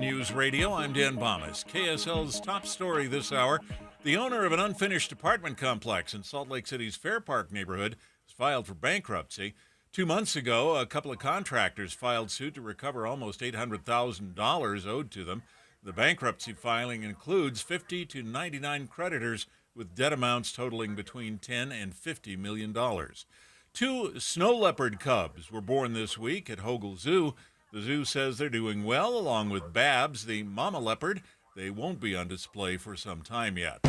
News Radio, I'm Dan Bomas. KSL's top story this hour. The owner of an unfinished apartment complex in Salt Lake City's Fair Park neighborhood has filed for bankruptcy. 2 months ago, a couple of contractors filed suit to recover almost $800,000 owed to them. The bankruptcy filing includes 50 to 99 creditors with debt amounts totaling between $10 and $50 million. 2 snow leopard cubs were born this week at Hogle Zoo. The zoo says they're doing well, along with Babs, the mama leopard. They won't be on display for some time yet.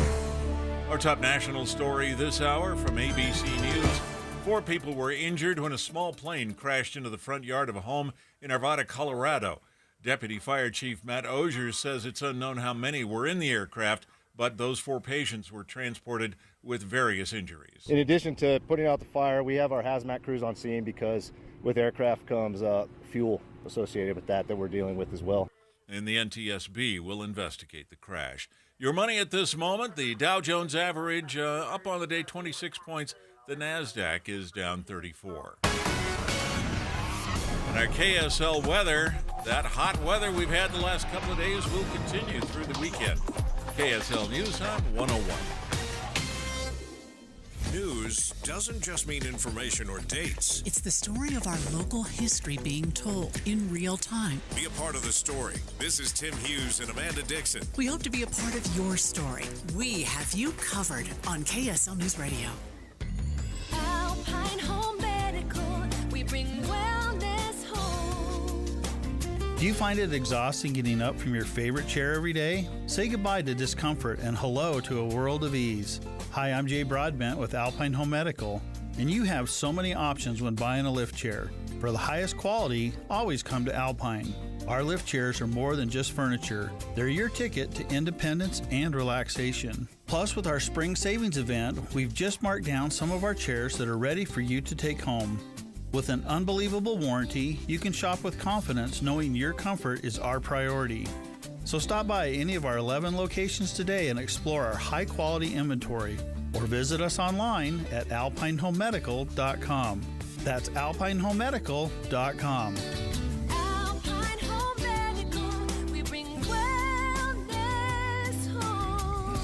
Our top national story this hour from ABC News. 4 people were injured when a small plane crashed into the front yard of a home in Arvada, Colorado. Deputy Fire Chief Matt Ozier says it's unknown how many were in the aircraft, but those 4 patients were transported with various injuries. In addition to putting out the fire, we have our hazmat crews on scene because with aircraft comes fuel associated with that we're dealing with as well. And the NTSB will investigate the crash. Your money at this moment, the Dow Jones average up on the day 26 points. The NASDAQ is down 34. And our KSL weather, that hot weather we've had the last couple of days will continue through the weekend. KSL News Time 101. News doesn't just mean information or dates. It's the story of our local history being told in real time. Be a part of the story. This is Tim Hughes and Amanda Dixon. We hope to be a part of your story. We have you covered on KSL News Radio. Alpine Home Medical, we bring wellness home. Do you find it exhausting getting up from your favorite chair every day? Say goodbye to discomfort and hello to a world of ease. Hi, I'm Jay Broadbent with Alpine Home Medical, and you have so many options when buying a lift chair. For the highest quality, always come to Alpine. Our lift chairs are more than just furniture. They're your ticket to independence and relaxation. Plus, with our spring savings event, we've just marked down some of our chairs that are ready for you to take home. With an unbelievable warranty, you can shop with confidence knowing your comfort is our priority. So stop by any of our 11 locations today and explore our high-quality inventory, or visit us online at alpinehomemedical.com. That's alpinehomemedical.com. Alpine Home Medical, we bring wellness home.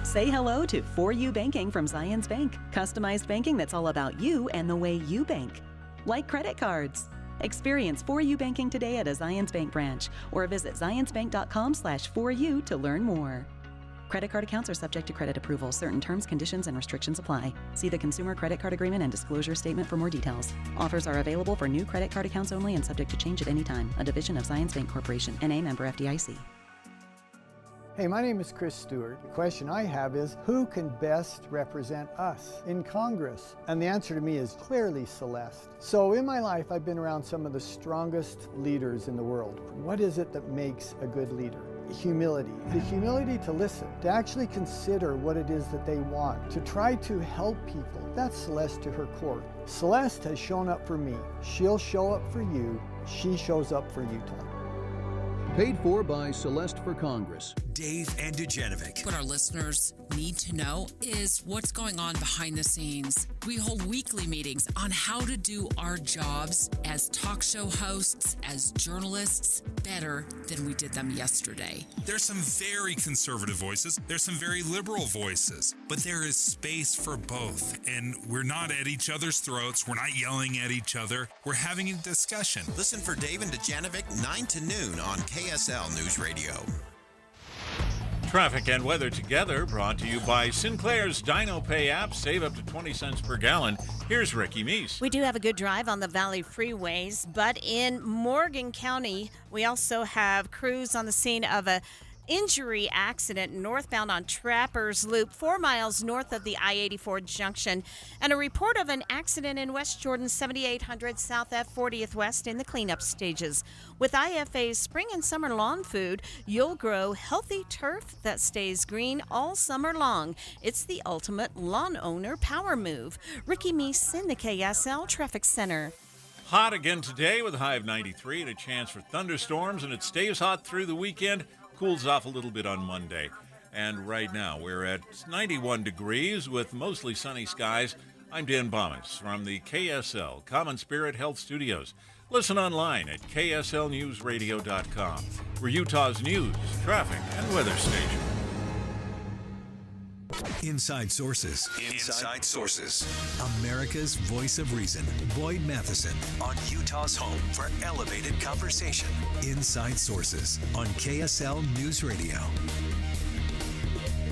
Say hello to For You Banking from Zions Bank. Customized banking that's all about you and the way you bank. Like credit cards. Experience For You Banking today at a Zions Bank branch or visit zionsbank.com/4u to learn more. Credit card accounts are subject to credit approval. Certain terms, conditions, and restrictions apply. See the Consumer Credit Card Agreement and Disclosure Statement for more details. Offers are available for new credit card accounts only and subject to change at any time. A division of Zions Bank Corporation, N.A. member FDIC. Hey, my name is Chris Stewart. The question I have is, who can best represent us in Congress? And the answer to me is clearly Celeste. So in my life, I've been around some of the strongest leaders in the world. What is it that makes a good leader? Humility. The humility to listen, to actually consider what it is that they want, to try to help people. That's Celeste to her core. Celeste has shown up for me. She'll show up for you. She shows up for Utah. Paid for by Celeste for Congress. Dave and Dujanovic. What our listeners need to know is what's going on behind the scenes. We hold weekly meetings on how to do our jobs as talk show hosts, as journalists, better than we did them yesterday. There's some very conservative voices. There's some very liberal voices. But there is space for both. And we're not at each other's throats. We're not yelling at each other. We're having a discussion. Listen for Dave and Dujanovic 9 to noon on KSL News Radio. Traffic and weather together brought to you by Sinclair's Dino Pay app. Save up to 20 cents per gallon. Here's Ricky Meese. We do have a good drive on the Valley freeways, but in Morgan County, we also have crews on the scene of a injury accident northbound on Trappers Loop, 4 miles north of the I-84 junction, and a report of an accident in West Jordan, 7800 South F40th West in the cleanup stages. With IFA's spring and summer lawn food, you'll grow healthy turf that stays green all summer long. It's the ultimate lawn owner power move. Ricky Meese in the KSL Traffic Center. Hot again today with a high of 93 and a chance for thunderstorms, and it stays hot through the weekend. Cools off a little bit on Monday. And right now we're at 91 degrees with mostly sunny skies. I'm Dan Bomas from the KSL Common Spirit Health Studios. Listen online at kslnewsradio.com. We're Utah's news, traffic, and weather station. Inside Sources. Inside Sources. America's voice of reason. Boyd Matheson on Utah's home for elevated conversation. Inside Sources on KSL News Radio.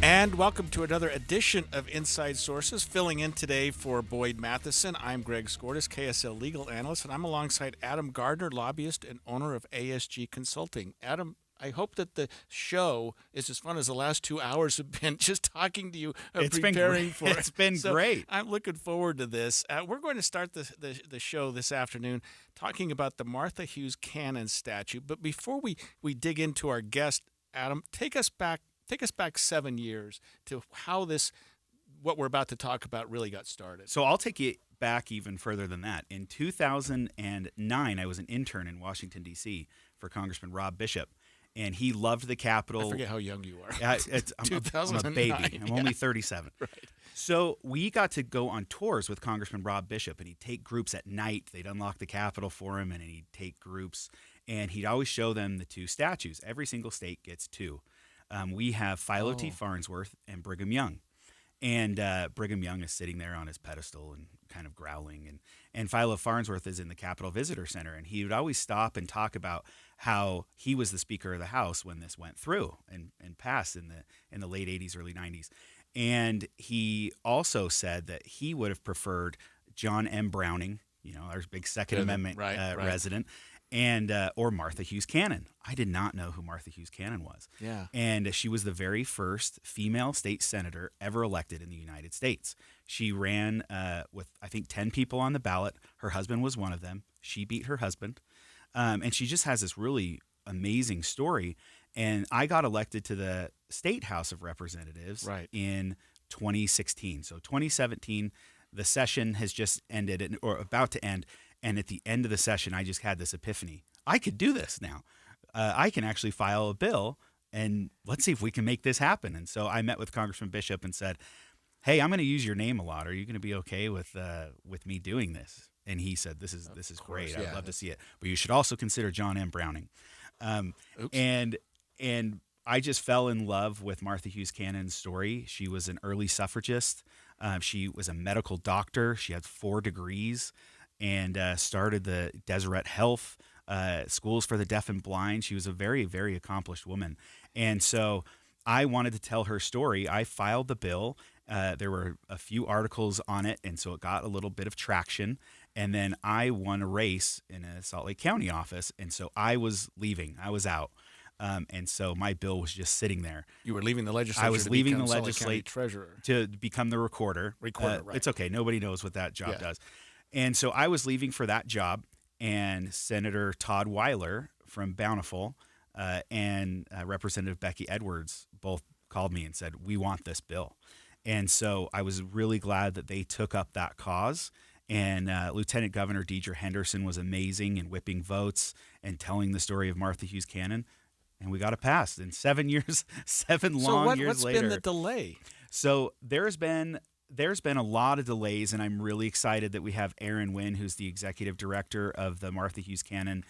And welcome to another edition of Inside Sources. Filling in today for Boyd Matheson, I'm Greg Skordas, KSL legal analyst, and I'm alongside Adam Gardner, lobbyist and owner of ASG Consulting. Adam, I hope that the show is as fun as the last 2 hours have been, just talking to you, preparing for it. It's been great. I'm looking forward to this. We're going to start the show this afternoon talking about the Martha Hughes Cannon statue. But before we dig into our guest, Adam, take us back 7 years to how what we're about to talk about really got started. So I'll take you back even further than that. In 2009, I was an intern in Washington, D.C. for Congressman Rob Bishop. And he loved the Capitol. I forget how young you are. I'm a baby. I'm only 37. Right. So we got to go on tours with Congressman Rob Bishop, and he'd take groups at night. They'd unlock the Capitol for him, and he'd take groups. And he'd always show them the two statues. Every single state gets two. We have Philo T. Farnsworth and Brigham Young. And Brigham Young is sitting there on his pedestal and kind of growling. And Philo Farnsworth is in the Capitol Visitor Center. And he would always stop and talk about how he was the Speaker of the House when this went through and passed in the late 80s, early 90s. And he also said that he would have preferred John M. Browning, our big Second Amendment resident, and or Martha Hughes Cannon. I did not know who Martha Hughes Cannon was. Yeah. And she was the very first female state senator ever elected in the United States. She ran with, I think, 10 people on the ballot. Her husband was one of them. She beat her husband. And she just has this really amazing story. And I got elected to the State House of Representatives in 2016. So 2017, the session has just ended or about to end. And at the end of the session, I just had this epiphany. I could do this now. I can actually file a bill, and let's see if we can make this happen. And so I met with Congressman Bishop and said, hey, I'm going to use your name a lot. Are you going to be okay with me doing this? And he said, this is great. I'd love to see it. But you should also consider John M. Browning. And I just fell in love with Martha Hughes Cannon's story. She was an early suffragist. She was a medical doctor. She had 4 degrees. And started the Deseret Health schools for the deaf and blind. She was a very, very accomplished woman. And so I wanted to tell her story. I filed the bill. There were a few articles on it, and so it got a little bit of traction. And then I won a race in a Salt Lake County office, and so I was leaving. I was out. And so my bill was just sitting there. You were leaving the legislature. I was leaving the legislature treasurer to become the recorder. Right. It's okay. Nobody knows what that job does. And so I was leaving for that job, and Senator Todd Weiler from Bountiful and Representative Becky Edwards both called me and said, we want this bill. And so I was really glad that they took up that cause. And Lieutenant Governor Deidre Henderson was amazing in whipping votes and telling the story of Martha Hughes Cannon. And we got it passed in 7 years, long years what's later. Been the delay? So there's been a lot of delays, and I'm really excited that we have Erin Wynn, who's the executive director of the Martha Hughes Cannon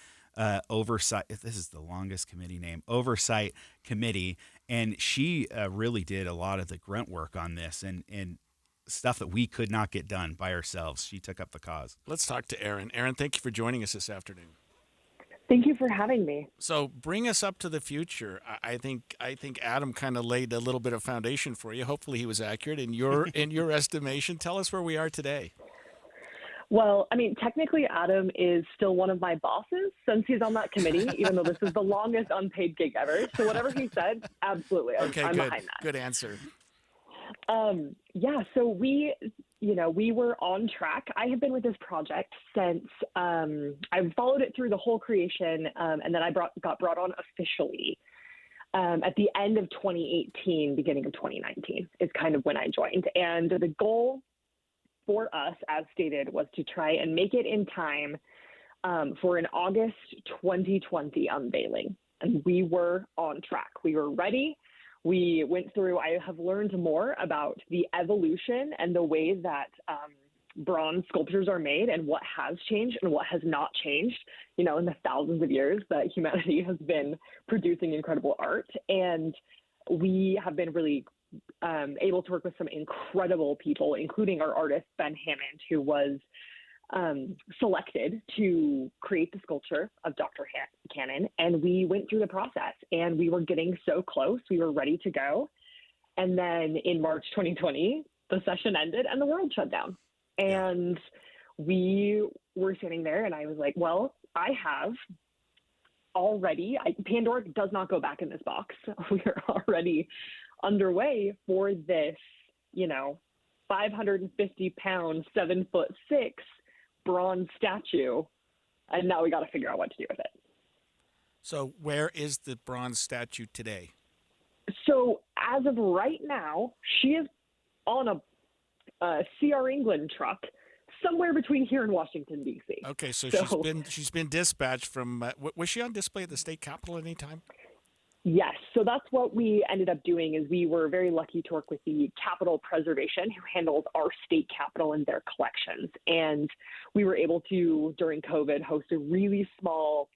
Oversight. This is the longest committee name, Oversight Committee, and she really did a lot of the grunt work on this and stuff that we could not get done by ourselves. She took up the cause. Let's talk to Erin. Erin, thank you for joining us this afternoon. Thank you for having me. So bring us up to the future. I think Adam kind of laid a little bit of foundation for you. Hopefully he was accurate in your estimation. Tell us where we are today. Well, I mean, technically Adam is still one of my bosses since he's on that committee, even though this is the longest unpaid gig ever. So whatever he said, absolutely. I'm behind that. Good answer. So we were on track. I have been with this project since I followed it through the whole creation, and then I got brought on officially at the end of 2018, beginning of 2019 is kind of when I joined. And the goal for us, as stated, was to try and make it in time for an August 2020 unveiling. And we were on track. We were ready. We went through, I have learned more about the evolution and the ways that bronze sculptures are made and what has changed and what has not changed, in the thousands of years that humanity has been producing incredible art. And we have been really able to work with some incredible people, including our artist, Ben Hammond, who was selected to create the sculpture of Dr. Cannon. And we went through the process and we were getting so close. We were ready to go. And then in March 2020, the session ended and the world shut down. And we were sitting there and I was like, well, I have already, Pandora does not go back in this box. We are already underway for this, 550-pound, 7'6" bronze statue. And now we got to figure out what to do with it. So where is the bronze statue today? So as of right now, she is on a CR England truck somewhere between here and Washington, D.C. Okay, so she's been dispatched from. Was she on display at the state capitol at any time? Yes. So that's what we ended up doing. Is we were very lucky to work with the Capitol Preservation, who handles our state capitol and their collections, and we were able to, during COVID, host a really small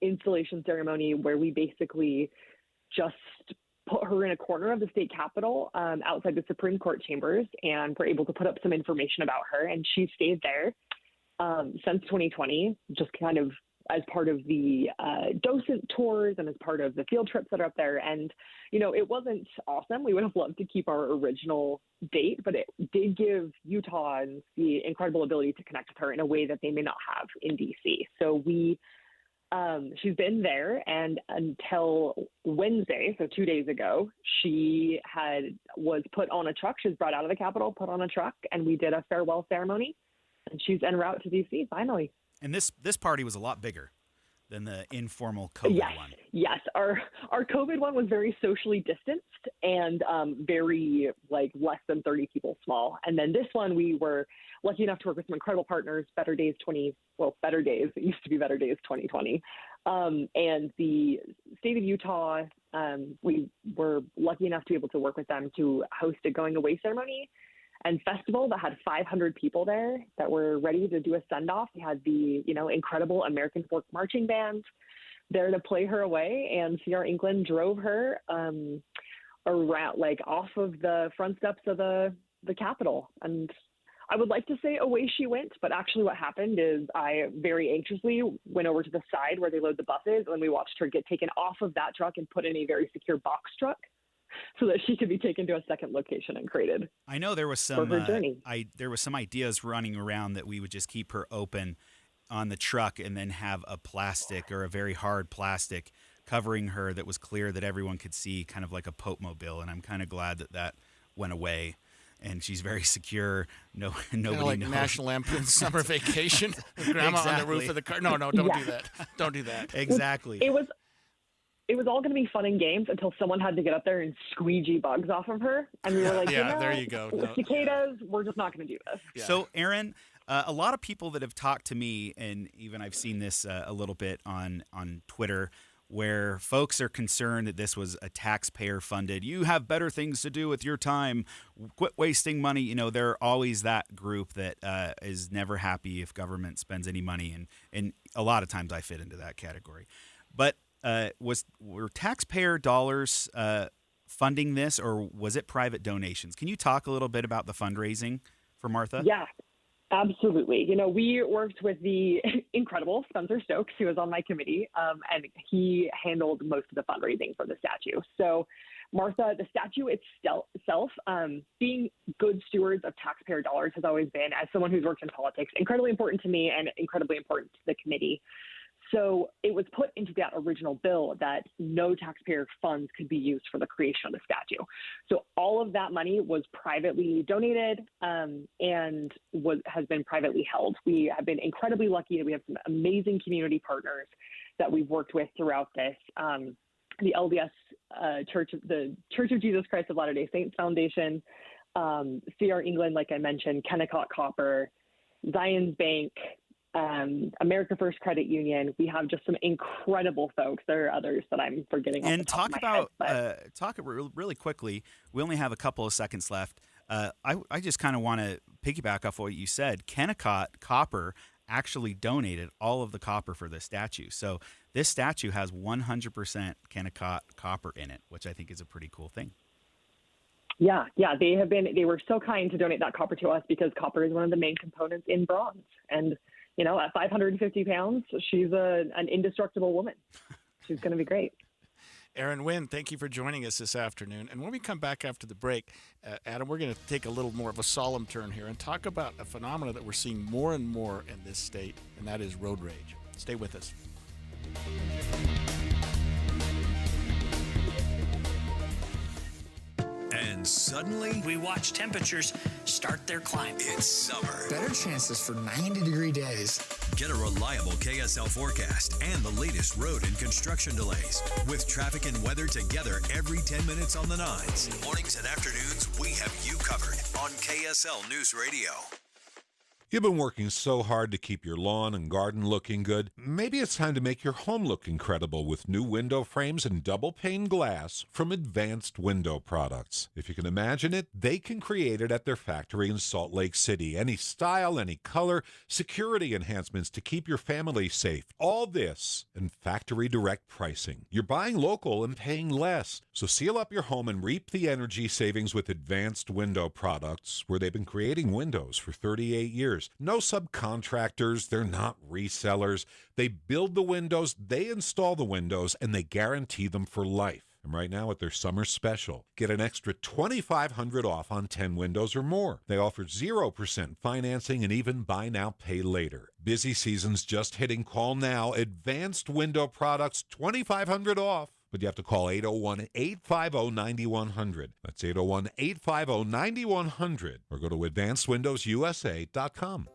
installation ceremony where we basically just put her in a corner of the state capitol outside the Supreme Court chambers, and we're able to put up some information about her. And she stayed there since 2020, just kind of as part of the docent tours and as part of the field trips that are up there. And, it wasn't awesome. We would have loved to keep our original date, but it did give Utahns the incredible ability to connect with her in a way that they may not have in DC. So she's been there, and until Wednesday, so 2 days ago, she was put on a truck. She was brought out of the Capitol, put on a truck, and we did a farewell ceremony, and she's en route to D.C. finally. And this party was a lot bigger than the informal COVID one. Yes, our COVID one was very socially distanced and very less than 30 people small. And then this one, we were lucky enough to work with some incredible partners, Better Days, it used to be Better Days 2020. And the state of Utah, we were lucky enough to be able to work with them to host a going away ceremony and festival that had 500 people there that were ready to do a send-off. We had the, incredible American Folk Marching Band there to play her away, and CR England drove her around, off of the front steps of the Capitol. And I would like to say away she went, but actually what happened is I very anxiously went over to the side where they load the buses, and we watched her get taken off of that truck and put in a very secure box truck so that she could be taken to a second location and crated. I know there was some there was some ideas running around that we would just keep her open on the truck and then have a plastic or a very hard plastic covering her that was clear that everyone could see, kind of like a Pope mobile. And I'm kind of glad that went away. And she's very secure. Nobody like knows. National Lampoon's Summer Vacation. Grandma on the roof of the car. No, don't do that. Don't do that. Exactly. It was all going to be fun and games until someone had to get up there and squeegee bugs off of her. And we were like, there you go. Cicadas, we're just not going to do this. Yeah. So, Aaron, a lot of people that have talked to me, and even I've seen this a little bit on Twitter, where folks are concerned that this was a taxpayer funded. You have better things to do with your time. Quit wasting money. They're always that group that is never happy if government spends any money. And a lot of times I fit into that category. But were taxpayer dollars funding this, or was it private donations? Can you talk a little bit about the fundraising for Martha? Yeah, absolutely. We worked with the incredible Spencer Stokes, who was on my committee, and he handled most of the fundraising for the statue. So Martha, the statue itself, being good stewards of taxpayer dollars has always been, as someone who's worked in politics, incredibly important to me and incredibly important to the committee. So it was put into that original bill that no taxpayer funds could be used for the creation of the statue. So all of that money was privately donated and has been privately held. We have been incredibly lucky that we have some amazing community partners that we've worked with throughout this. The LDS the Church of Jesus Christ of Latter-day Saints Foundation, CR England, like I mentioned, Kennecott Copper, Zion's Bank, America First Credit Union. We have just some incredible folks. There are others that I'm forgetting. And talk about talk really quickly. We only have a couple of seconds left I just kind of want to piggyback off what you said. Kennecott Copper actually donated all of the copper for this statue. So this statue has 100% Kennecott copper in it, which I think is a pretty cool thing. Yeah, they were so kind to donate that copper to us because copper is one of the main components in bronze. And, at 550 pounds, she's an indestructible woman. She's going to be great. Erin Wynn, thank you for joining us this afternoon. And when we come back after the break, Adam, we're going to take a little more of a solemn turn here and talk about a phenomenon that we're seeing more and more in this state, and that is road rage. Stay with us. And suddenly, we watch temperatures start their climb. It's summer. Better chances for 90-degree days. Get a reliable KSL forecast and the latest road and construction delays. With traffic and weather together every 10 minutes on the 9s. Mornings and afternoons, we have you covered on KSL News Radio. You've been working so hard to keep your lawn and garden looking good. Maybe it's time to make your home look incredible with new window frames and double-pane glass from Advanced Window Products. If you can imagine it, they can create it at their factory in Salt Lake City. Any style, any color, security enhancements to keep your family safe. All this and factory direct pricing. You're buying local and paying less. So seal up your home and reap the energy savings with Advanced Window Products, where they've been creating windows for 38 years. No subcontractors, they're not resellers. They build the windows, they install the windows, and they guarantee them for life. And right now at their summer special, get an extra $2,500 off on 10 windows or more. They offer 0% financing and even buy now, pay later. Busy season's just hitting. Call now. Advanced Window Products, $2,500 off. But you have to call 801-850-9100. That's 801-850-9100. Or go to advancedwindowsusa.com.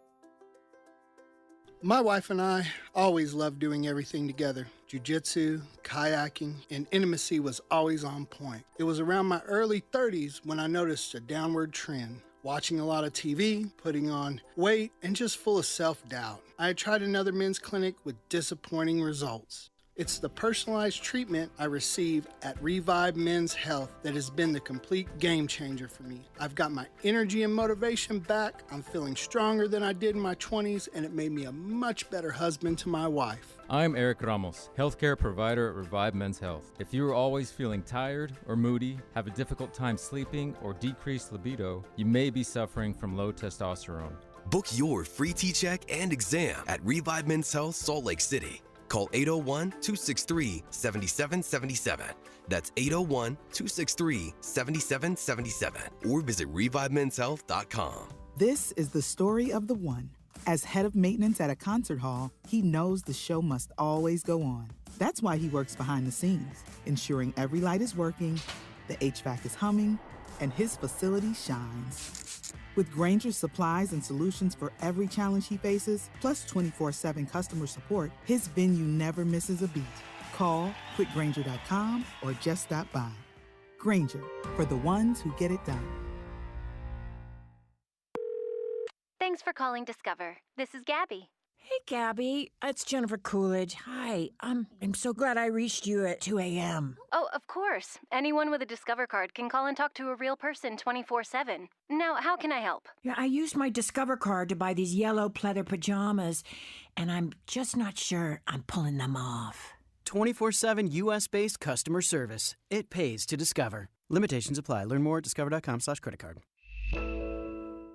My wife and I always loved doing everything together. Jiu-jitsu, kayaking, and intimacy was always on point. It was around my early 30s when I noticed a downward trend. Watching a lot of TV, putting on weight, and just full of self-doubt. I had tried another men's clinic with disappointing results. It's the personalized treatment I receive at Revive Men's Health that has been the complete game changer for me. I've got my energy and motivation back, I'm feeling stronger than I did in my 20s, and it made me a much better husband to my wife. I'm Eric Ramos, healthcare provider at Revive Men's Health. If you are always feeling tired or moody, have a difficult time sleeping, or decreased libido, you may be suffering from low testosterone. Book your free T-check and exam at Revive Men's Health, Salt Lake City. Call 801-263-7777. That's 801-263-7777. Or visit ReviveMen'sHealth.com. This is the story of the one. As head of maintenance at a concert hall, he knows the show must always go on. That's why he works behind the scenes, ensuring every light is working, the HVAC is humming, and his facility shines. With Grainger's supplies and solutions for every challenge he faces, plus 24/7 customer support, his venue never misses a beat. Call quickgrainger.com or just stop by. Grainger, for the ones who get it done. Thanks for calling Discover. This is Gabby. Hey, Gabby. It's Jennifer Coolidge. Hi. I'm so glad I reached you at 2 a.m. Oh, of course. Anyone with a Discover card can call and talk to a real person 24/7. Now, how can I help? Yeah, I used my Discover card to buy these yellow pleather pajamas, and I'm just not sure I'm pulling them off. 24/7 U.S.-based customer service. It pays to Discover. Limitations apply. Learn more at discover.com/creditcard.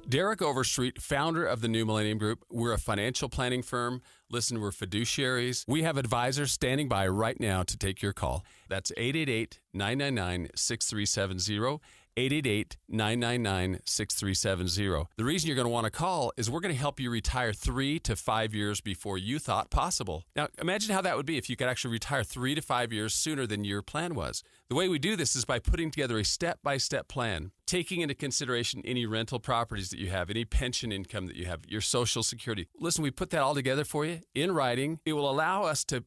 Derek Overstreet, founder of the New Millennium Group. We're a financial planning firm. Listen, we're fiduciaries. We have advisors standing by right now to take your call. That's 888-999-6370. 888-999-6370. The reason you're going to want to call is we're going to help you retire 3 to 5 years before you thought possible. Now, imagine how that would be if you could actually retire 3 to 5 years sooner than your plan was. The way we do this is by putting together a step-by-step plan, taking into consideration any rental properties that you have, any pension income that you have, your Social Security. Listen, we put that all together for you in writing. It will allow us to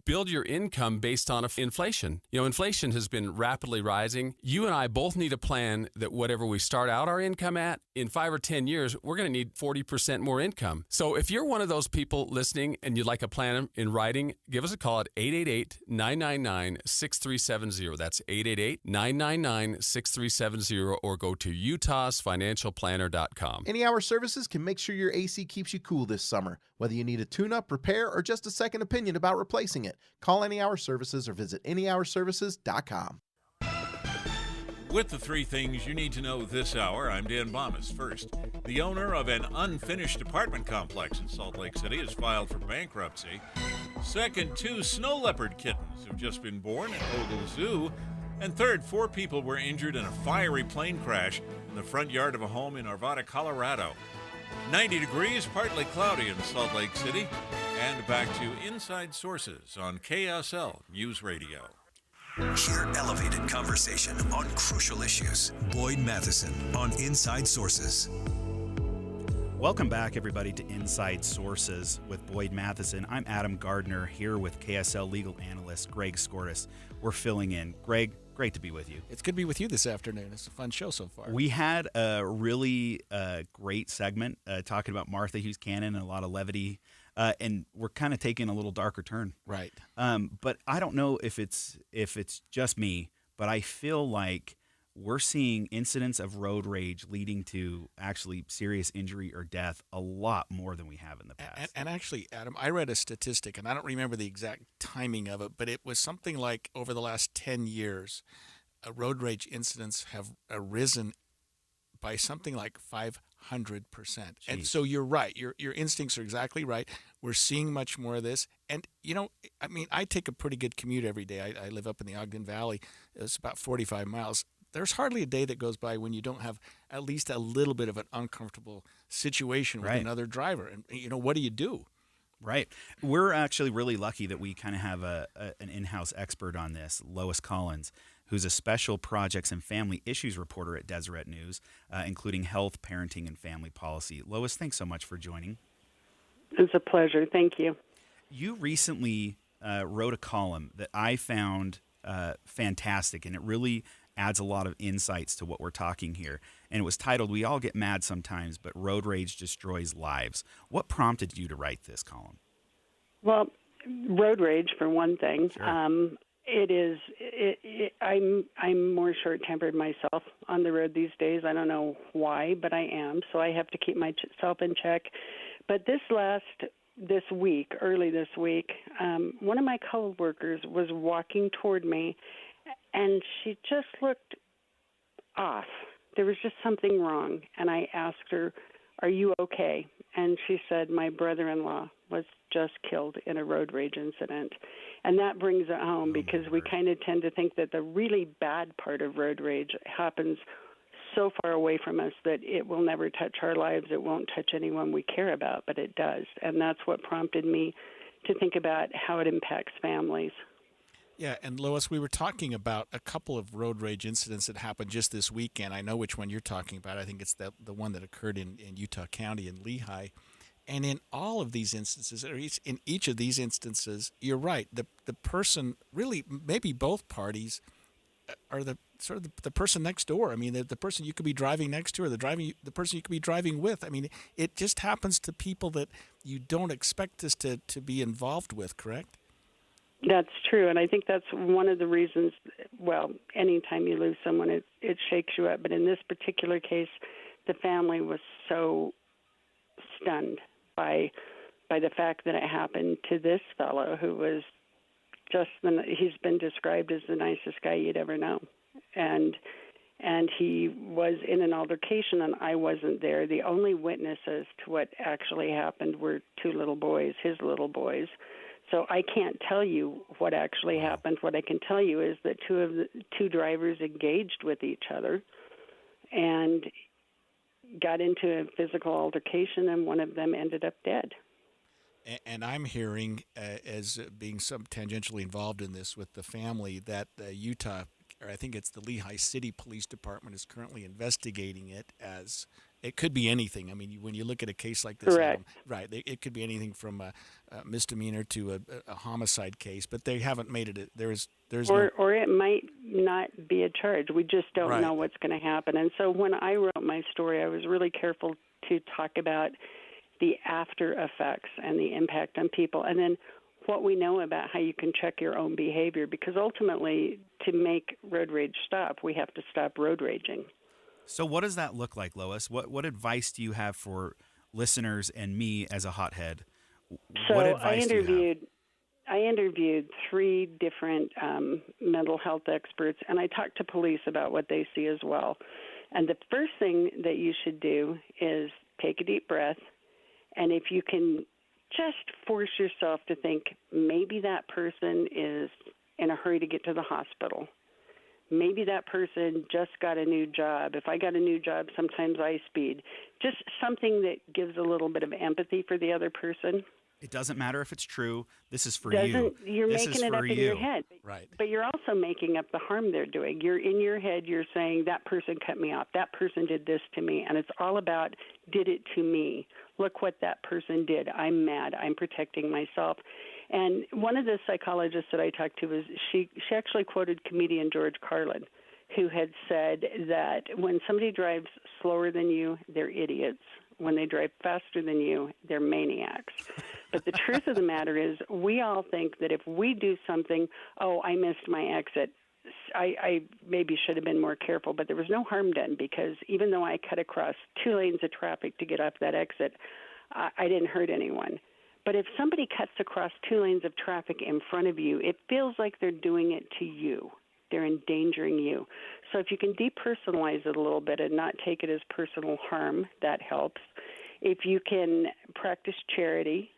build your income based on inflation. You know, inflation has been rapidly rising. You and I both need a plan plan that whatever we start out our income at, in 5 or 10 years, we're going to need 40% more income. So if you're one of those people listening and you'd like a plan in writing, give us a call at 888-999-6370. That's 888-999-6370, or go to utahsfinancialplanner.com. Any Hour Services can make sure your AC keeps you cool this summer. Whether you need a tune-up, repair, or just a second opinion about replacing it, call Any Hour Services or visit anyhourservices.com. With the three things you need to know this hour, I'm Dan Bomas. First, the owner of an unfinished apartment complex in Salt Lake City has filed for bankruptcy. Second, 2 snow leopard kittens have just been born at Ogle Zoo. And third, 4 people were injured in a fiery plane crash in the front yard of a home in Arvada, Colorado. 90 degrees, partly cloudy in Salt Lake City. And back to Inside Sources on KSL News Radio. Hear elevated conversation on crucial issues. Boyd Matheson on Inside Sources. Welcome back, everybody, to Inside Sources with Boyd Matheson. I'm Adam Gardner here with KSL legal analyst Greg Skordas. We're filling in. Greg, great to be with you. It's good to be with you this afternoon. It's a fun show so far. We had a really great segment talking about Martha Hughes Cannon and a lot of levity. And we're kind of taking a little darker turn. Right. But I don't know if it's just me, but I feel like we're seeing incidents of road rage leading to actually serious injury or death a lot more than we have in the past. And actually, Adam, I read a statistic, and I don't remember the exact timing of it, but it was something like over the last 10 years, road rage incidents have risen by something like 500%. And so you're right. Your instincts are exactly right. We're seeing much more of this. And, I take a pretty good commute every day. I live up in the Ogden Valley. It's about 45 miles. There's hardly a day that goes by when you don't have at least a little bit of an uncomfortable situation with another driver. And, what do you do? Right. We're actually really lucky that we kind of have an in-house expert on this, Lois Collins, who's a special projects and family issues reporter at Deseret News, including health, parenting, and family policy. Lois, thanks so much for joining. It's a pleasure. Thank you. You recently wrote a column that I found fantastic, and it really adds a lot of insights to what we're talking here. And it was titled, "We All Get Mad Sometimes, but Road Rage Destroys Lives." What prompted you to write this column? Well, road rage, for one thing. Sure. I'm more short-tempered myself on the road these days. I don't know why, but I am. So I have to keep myself in check. But early this week, one of my coworkers was walking toward me, and she just looked off. There was just something wrong. And I asked her, "Are you okay?" And she said, "My brother-in-law was just killed in a road rage incident." And that brings it home because we kind of tend to think that the really bad part of road rage happens so far away from us that it will never touch our lives. It won't touch anyone we care about, but it does. And that's what prompted me to think about how it impacts families. Yeah, and Lois, we were talking about a couple of road rage incidents that happened just this weekend. I know which one you're talking about. I think it's the one that occurred in Utah County in Lehigh. And in all of these instances, or in each of these instances, you're right. The person, really, maybe both parties, are the person next door. I mean, the person you could be driving next to, or the person you could be driving with. I mean, it just happens to people that you don't expect this to be involved with. Correct? That's true, and I think that's one of the reasons. Well, anytime you lose someone, it shakes you up. But in this particular case, the family was so stunned by the fact that it happened to this fellow who was he's been described as the nicest guy you'd ever know. And he was in an altercation, and I wasn't there. The only witnesses to what actually happened were 2 little boys, his little boys. So I can't tell you what actually happened. What I can tell you is that 2 drivers engaged with each other and got into a physical altercation, and one of them ended up dead. And I'm hearing, as being some tangentially involved in this with the family, that Utah, or I think it's the Lehigh City Police Department, is currently investigating it as it could be anything. I mean, when you look at a case like this, Correct. Right, it could be anything from a misdemeanor to a homicide case, but they haven't made it. Or it might not be a charge. We just don't know what's going to happen. And so when I wrote my story, I was really careful to talk about the after effects and the impact on people, and then what we know about how you can check your own behavior, because ultimately, to make road rage stop, we have to stop road raging. So what does that look like, Lois? What advice do you have for listeners and me as a hothead? What advice do you have? I interviewed 3 different mental health experts, and I talked to police about what they see as well. And the first thing that you should do is take a deep breath, and if you can just force yourself to think, maybe that person is in a hurry to get to the hospital. Maybe that person just got a new job. If I got a new job, sometimes I speed. Just something that gives a little bit of empathy for the other person. It doesn't matter if it's true. This is for you. You're this making is it up for in you. your head. Right. But you're also making up the harm they're doing. You're in your head, you're saying, that person cut me off. That person did this to me. And it's all about, did it to me. Look what that person did. I'm mad. I'm protecting myself. And one of the psychologists that I talked to was, she actually quoted comedian George Carlin, who had said that when somebody drives slower than you, they're idiots. When they drive faster than you, they're maniacs. But the truth of the matter is, we all think that if we do something, I missed my exit, I maybe should have been more careful, but there was no harm done, because even though I cut across 2 lanes of traffic to get off that exit, I didn't hurt anyone. But if somebody cuts across 2 lanes of traffic in front of you, it feels like they're doing it to you. They're endangering you. So if you can depersonalize it a little bit and not take it as personal harm, that helps. If you can practice charity,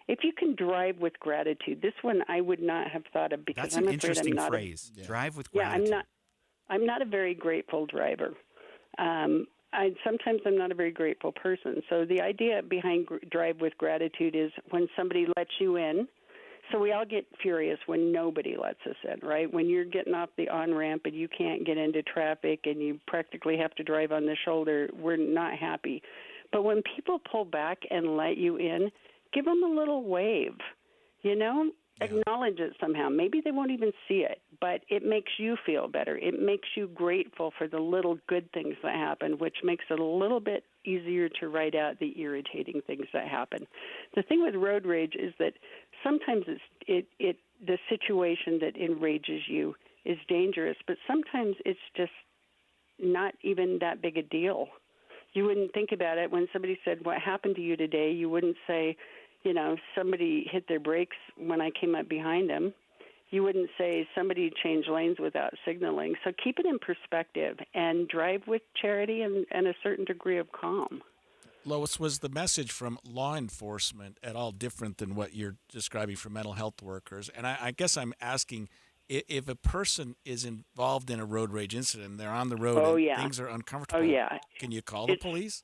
if you can drive with gratitude. This one I would not have thought of, because That's I'm an afraid interesting I'm not phrase. Drive with Yeah, gratitude. I'm not a very grateful driver. Sometimes I'm not a very grateful person. So the idea behind drive with gratitude is when somebody lets you in. So we all get furious when nobody lets us in, right? When you're getting off the on-ramp and you can't get into traffic and you practically have to drive on the shoulder, we're not happy. But when people pull back and let you in, give them a little wave, Acknowledge it somehow. Maybe they won't even see it, but it makes you feel better. It makes you grateful for the little good things that happen, which makes it a little bit easier to write out the irritating things that happen. The thing with road rage is that sometimes the situation that enrages you is dangerous, but sometimes it's just not even that big a deal. You wouldn't think about it when somebody said, "What happened to you today?" You wouldn't say, somebody hit their brakes when I came up behind them. You wouldn't say somebody changed lanes without signaling. So keep it in perspective and drive with charity and a certain degree of calm. Lois, was the message from law enforcement at all different than what you're describing for mental health workers? And I guess I'm asking, if a person is involved in a road rage incident, and they're on the road and things are uncomfortable, can you call the police?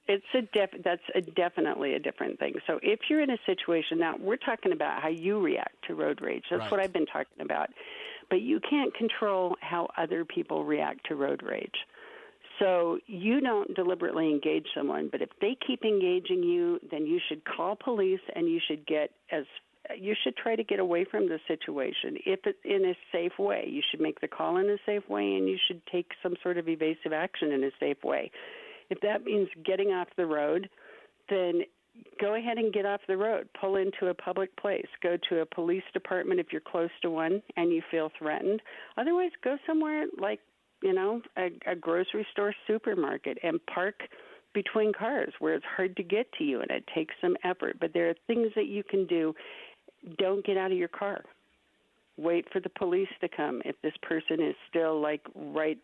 That's definitely a different thing. So if you're in a situation, now we're talking about how you react to road rage. That's what I've been talking about. But you can't control how other people react to road rage. So you don't deliberately engage someone, but if they keep engaging you, then you should call police and you should try to get away from the situation. If it's in a safe way, you should make the call in a safe way, and you should take some sort of evasive action in a safe way. If that means getting off the road, then go ahead and get off the road. Pull into a public place. Go to a police department if you're close to one and you feel threatened. Otherwise, go somewhere like, a grocery store, supermarket, and park between cars where it's hard to get to you and it takes some effort. But there are things that you can do. Don't get out of your car. Wait for the police to come if this person is still right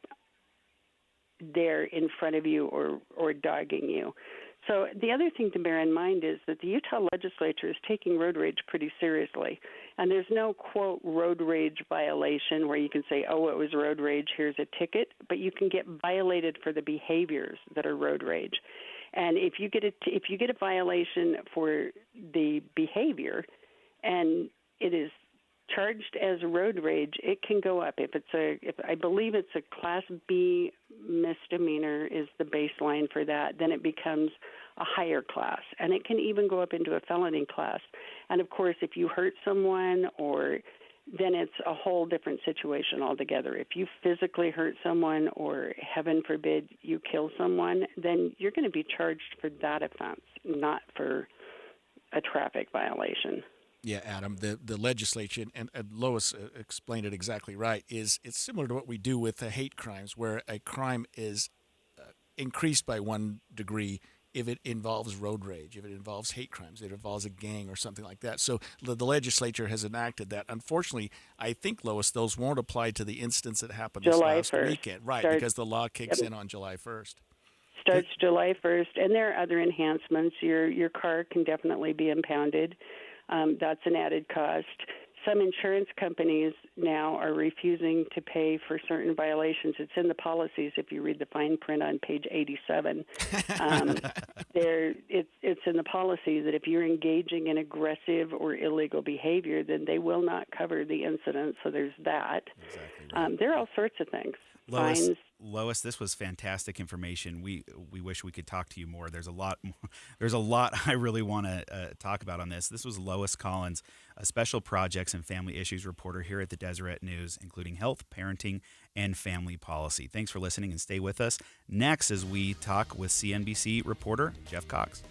there in front of you or dogging you. So the other thing to bear in mind is that the Utah legislature is taking road rage pretty seriously. And there's no, quote, road rage violation where you can say, oh, it was road rage, here's a ticket. But you can get violated for the behaviors that are road rage. And if you get a violation for the behavior and it is charged as road rage, it can go up. If I believe it's a Class B misdemeanor is the baseline for that, then it becomes a higher class, and it can even go up into a felony class. And of course, if you hurt someone, then it's a whole different situation altogether. If you physically hurt someone, or heaven forbid you kill someone, then you're going to be charged for that offense, not for a traffic violation. Yeah, Adam, the legislature, and Lois explained it exactly right, it's similar to what we do with hate crimes, where a crime is increased by 1 degree if it involves road rage, if it involves hate crimes, if it involves a gang or something like that. So the legislature has enacted that. Unfortunately, I think, Lois, those won't apply to the instance that happened this last weekend. Right, because the law kicks in on July 1st. Starts July 1st, and there are other enhancements. Your car can definitely be impounded. That's an added cost. Some insurance companies now are refusing to pay for certain violations. It's in the policies if you read the fine print on page 87. It's in the policy that if you're engaging in aggressive or illegal behavior, then they will not cover the incident. So there's that. Exactly right. There are all sorts of things. Lois, this was fantastic information. We wish we could talk to you more. There's a lot I really want to talk about on this. This was Lois Collins, a special projects and family issues reporter here at the Deseret News, including health, parenting, and family policy. Thanks for listening, and stay with us next as we talk with CNBC reporter Jeff Cox.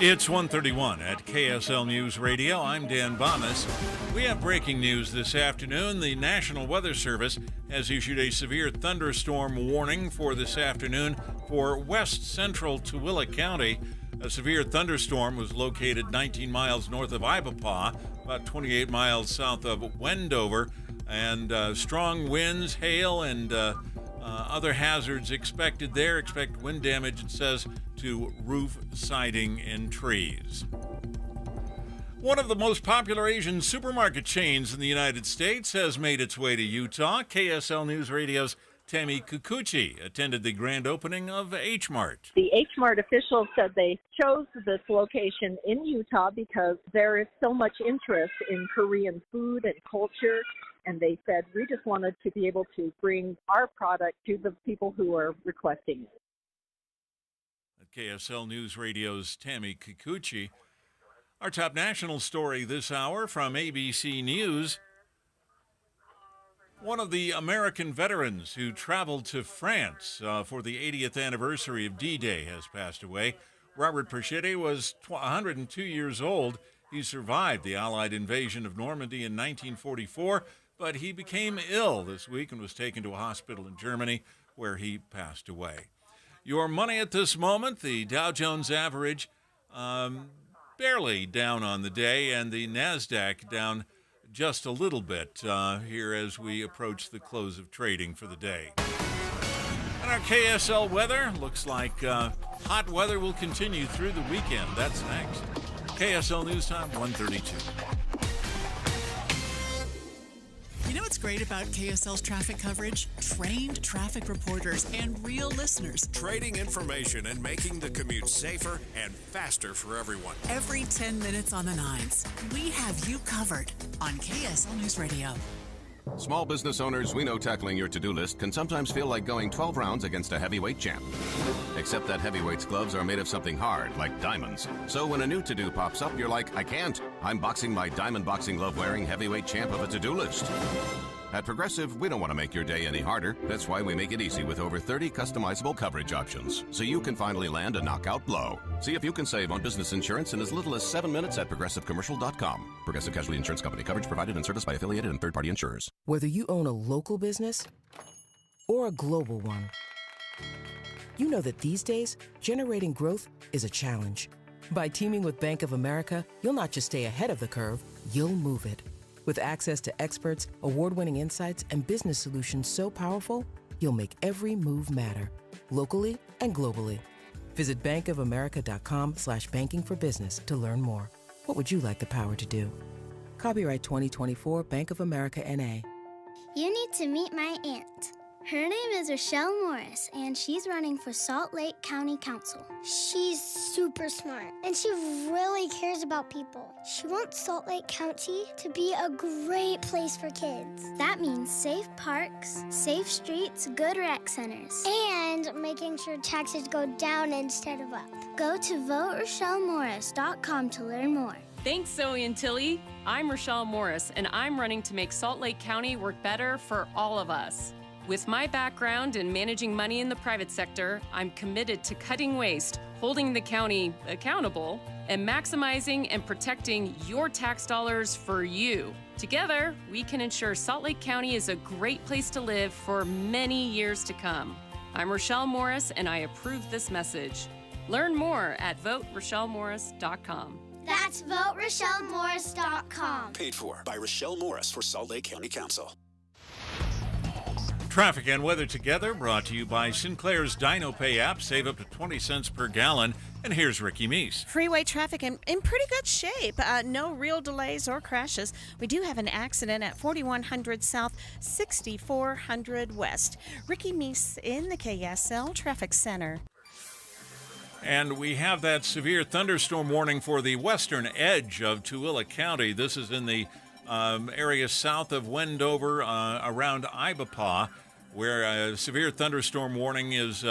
It's 1:31 at KSL News Radio. I'm Dan Bomas. We have breaking news this afternoon. The National Weather Service has issued a severe thunderstorm warning for this afternoon for west central Tooele County. A severe thunderstorm was located 19 miles north of Ibapaw, about 28 miles south of Wendover, and strong winds, hail, and other hazards expected there. Expect wind damage, it says, to roof, siding, and trees. One of the most popular Asian supermarket chains in the United States has made its way to Utah. KSL News Radio's Tammy Kikuchi attended the grand opening of H Mart. The H Mart officials said they chose this location in Utah because there is so much interest in Korean food and culture. And they said, we just wanted to be able to bring our product to the people who are requesting it. KSL News Radio's Tammy Kikuchi. Our top national story this hour from ABC News. One of the American veterans who traveled to France for the 80th anniversary of D-Day has passed away. Robert Perchette was 102 years old. He survived the Allied invasion of Normandy in 1944, but he became ill this week and was taken to a hospital in Germany where he passed away. Your money at this moment, the Dow Jones average barely down on the day, and the NASDAQ down just a little bit here as we approach the close of trading for the day. And our KSL weather looks like hot weather will continue through the weekend. That's next. KSL News Time, 1:32. You know what's great about KSL's traffic coverage? Trained traffic reporters and real listeners. Trading information and making the commute safer and faster for everyone. Every 10 minutes on the nines, we have you covered on KSL News Radio. Small business owners, we know tackling your to-do list can sometimes feel like going 12 rounds against a heavyweight champ. Except that heavyweight's gloves are made of something hard, like diamonds. So when a new to-do pops up, you're like, I can't. I'm boxing my diamond boxing glove-wearing heavyweight champ of a to-do list. At Progressive, we don't want to make your day any harder. That's why we make it easy with over 30 customizable coverage options, so you can finally land a knockout blow. See if you can save on business insurance in as little as 7 minutes at ProgressiveCommercial.com. Progressive Casualty Insurance Company. Coverage provided and serviced by affiliated and third-party insurers. Whether you own a local business or a global one, you know that these days, generating growth is a challenge. By teaming with Bank of America, you'll not just stay ahead of the curve, you'll move it. With access to experts, award-winning insights, and business solutions so powerful, you'll make every move matter, locally and globally. Visit bankofamerica.com/banking for business to learn more. What would you like the power to do? Copyright 2024 Bank of America N.A. You need to meet my aunt. Her name is Rochelle Morris, and she's running for Salt Lake County Council. She's super smart, and she really cares about people. She wants Salt Lake County to be a great place for kids. That means safe parks, safe streets, good rec centers, and making sure taxes go down instead of up. Go to voterochellemorris.com to learn more. Thanks, Zoe and Tilly. I'm Rochelle Morris, and I'm running to make Salt Lake County work better for all of us. With my background in managing money in the private sector, I'm committed to cutting waste, holding the county accountable, and maximizing and protecting your tax dollars for you. Together, we can ensure Salt Lake County is a great place to live for many years to come. I'm Rochelle Morris, and I approve this message. Learn more at voterochellemorris.com. That's voterochellemorris.com. Paid for by Rochelle Morris for Salt Lake County Council. Traffic and weather together, brought to you by Sinclair's DinoPay app. Save up to 20 cents per gallon. And here's Ricky Meese. Freeway traffic in pretty good shape. No real delays or crashes. We do have an accident at 4100 South, 6400 West. Ricky Meese in the KSL Traffic Center. And we have that severe thunderstorm warning for the western edge of Tooele County. This is in the area south of Wendover, around Ibapaw, where a severe thunderstorm warning is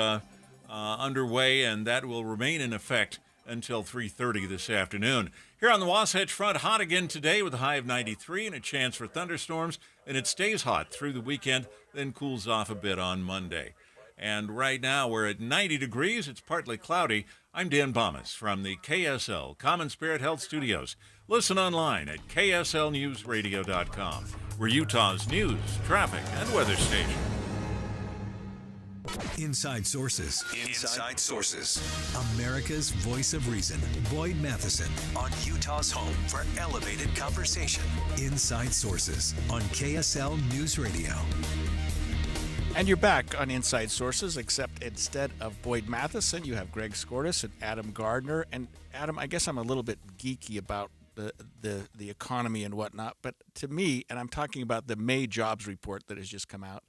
underway, and that will remain in effect until 3:30 this afternoon. Here on the Wasatch Front, hot again today with a high of 93 and a chance for thunderstorms, and it stays hot through the weekend, then cools off a bit on Monday. And right now we're at 90 degrees. It's partly cloudy. I'm Dan Bomas from the KSL Common Spirit Health Studios. Listen online at kslnewsradio.com. We're Utah's news, traffic, and weather station. Inside Sources. Inside Sources. America's voice of reason. Boyd Matheson on Utah's home for elevated conversation. Inside Sources on KSL News Radio. And you're back on Inside Sources, except instead of Boyd Matheson, you have Greg Skordas and Adam Gardner. And Adam, I guess I'm a little bit geeky about the economy and whatnot, but to me, and I'm talking about the May jobs report that has just come out,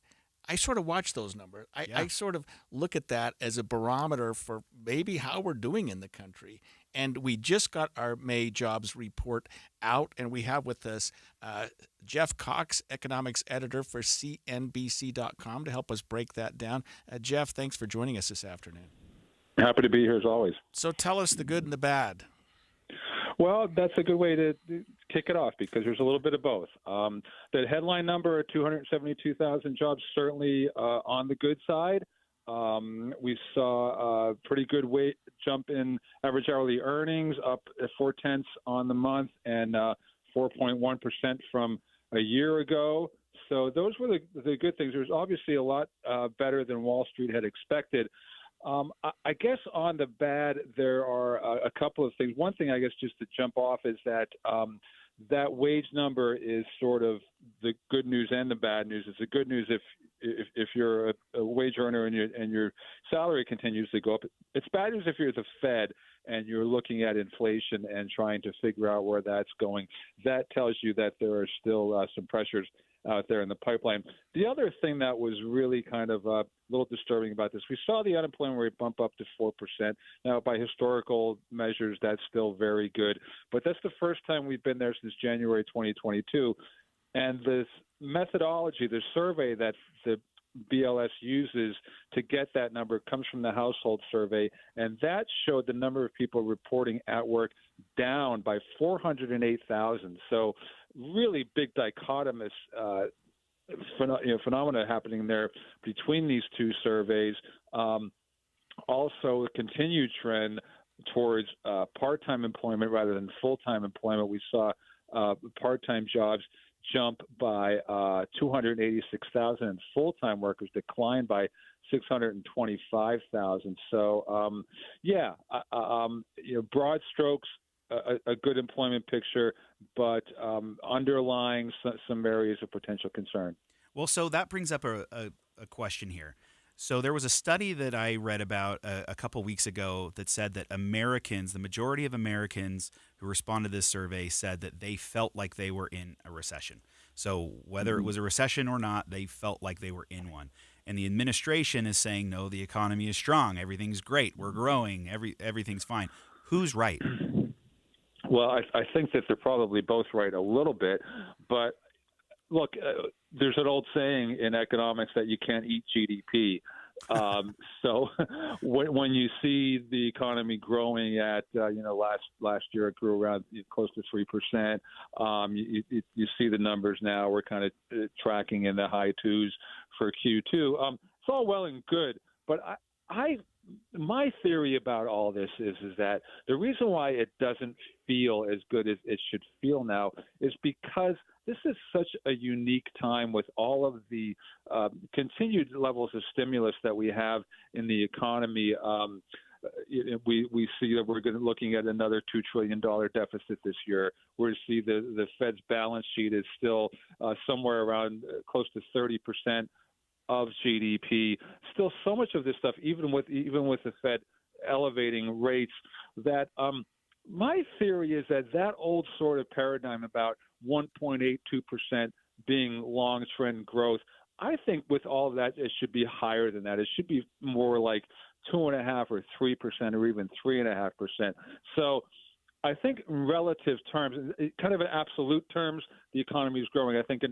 I sort of watch those numbers. I sort of look at that as a barometer for maybe how we're doing in the country. And we just got our May jobs report out, and we have with us Jeff Cox, economics editor for CNBC.com, to help us break that down. Jeff, thanks for joining us this afternoon. Happy to be here as always. So tell us the good and the bad. Well, that's a good way to kick it off because there's a little bit of both. The headline number, 272,000 jobs, certainly on the good side. We saw a pretty good jump in average hourly earnings, up 0.4 on the month and 4.1% from a year ago. So those were the good things. There's obviously a lot better than Wall Street had expected. I guess on the bad, there are a couple of things. One thing, I guess, just to jump off is that that wage number is sort of the good news and the bad news. It's the good news if you're a wage earner and your salary continues to go up. It's bad news if you're the Fed and you're looking at inflation and trying to figure out where that's going. That tells you that there are still some pressures out there in the pipeline. The other thing that was really kind of a little disturbing about this, we saw the unemployment rate bump up to 4%. Now, by historical measures, that's still very good. But that's the first time we've been there since January 2022. And this methodology, the survey that the BLS uses to get that number comes from the household survey, and that showed the number of people reporting at work down by 408,000. So really big dichotomous phenomena happening there between these two surveys. Also, a continued trend towards part-time employment rather than full-time employment. We saw part-time jobs jump by 286,000, and full-time workers declined by 625,000. So, broad strokes, a good employment picture, but underlying some areas of potential concern. Well, so that brings up a question here. So there was a study that I read about a couple weeks ago that said that Americans, the majority of Americans who responded to this survey, said that they felt like they were in a recession. So whether it was a recession or not, they felt like they were in one. And the administration is saying, no, the economy is strong. Everything's great. We're growing. Everything's fine. Who's right? Well, I think that they're probably both right a little bit. But look, there's an old saying in economics that you can't eat GDP. So when you see the economy growing at, last year it grew around close to 3%. You see the numbers now. We're kind of tracking in the high twos for Q2. It's all well and good, but my theory about all this is that the reason why it doesn't feel as good as it should feel now is because this is such a unique time with all of the continued levels of stimulus that we have in the economy. We see that we're looking at another $2 trillion deficit this year. We see the Fed's balance sheet is still somewhere around close to 30% of GDP. Still, so much of this stuff, even with the Fed elevating rates, that my theory is that old sort of paradigm about 1.82% being long trend growth, I think with all of that, it should be higher than that. It should be more like 2.5% or 3% or even 3.5%. So I think in relative terms, kind of in absolute terms, the economy is growing. I think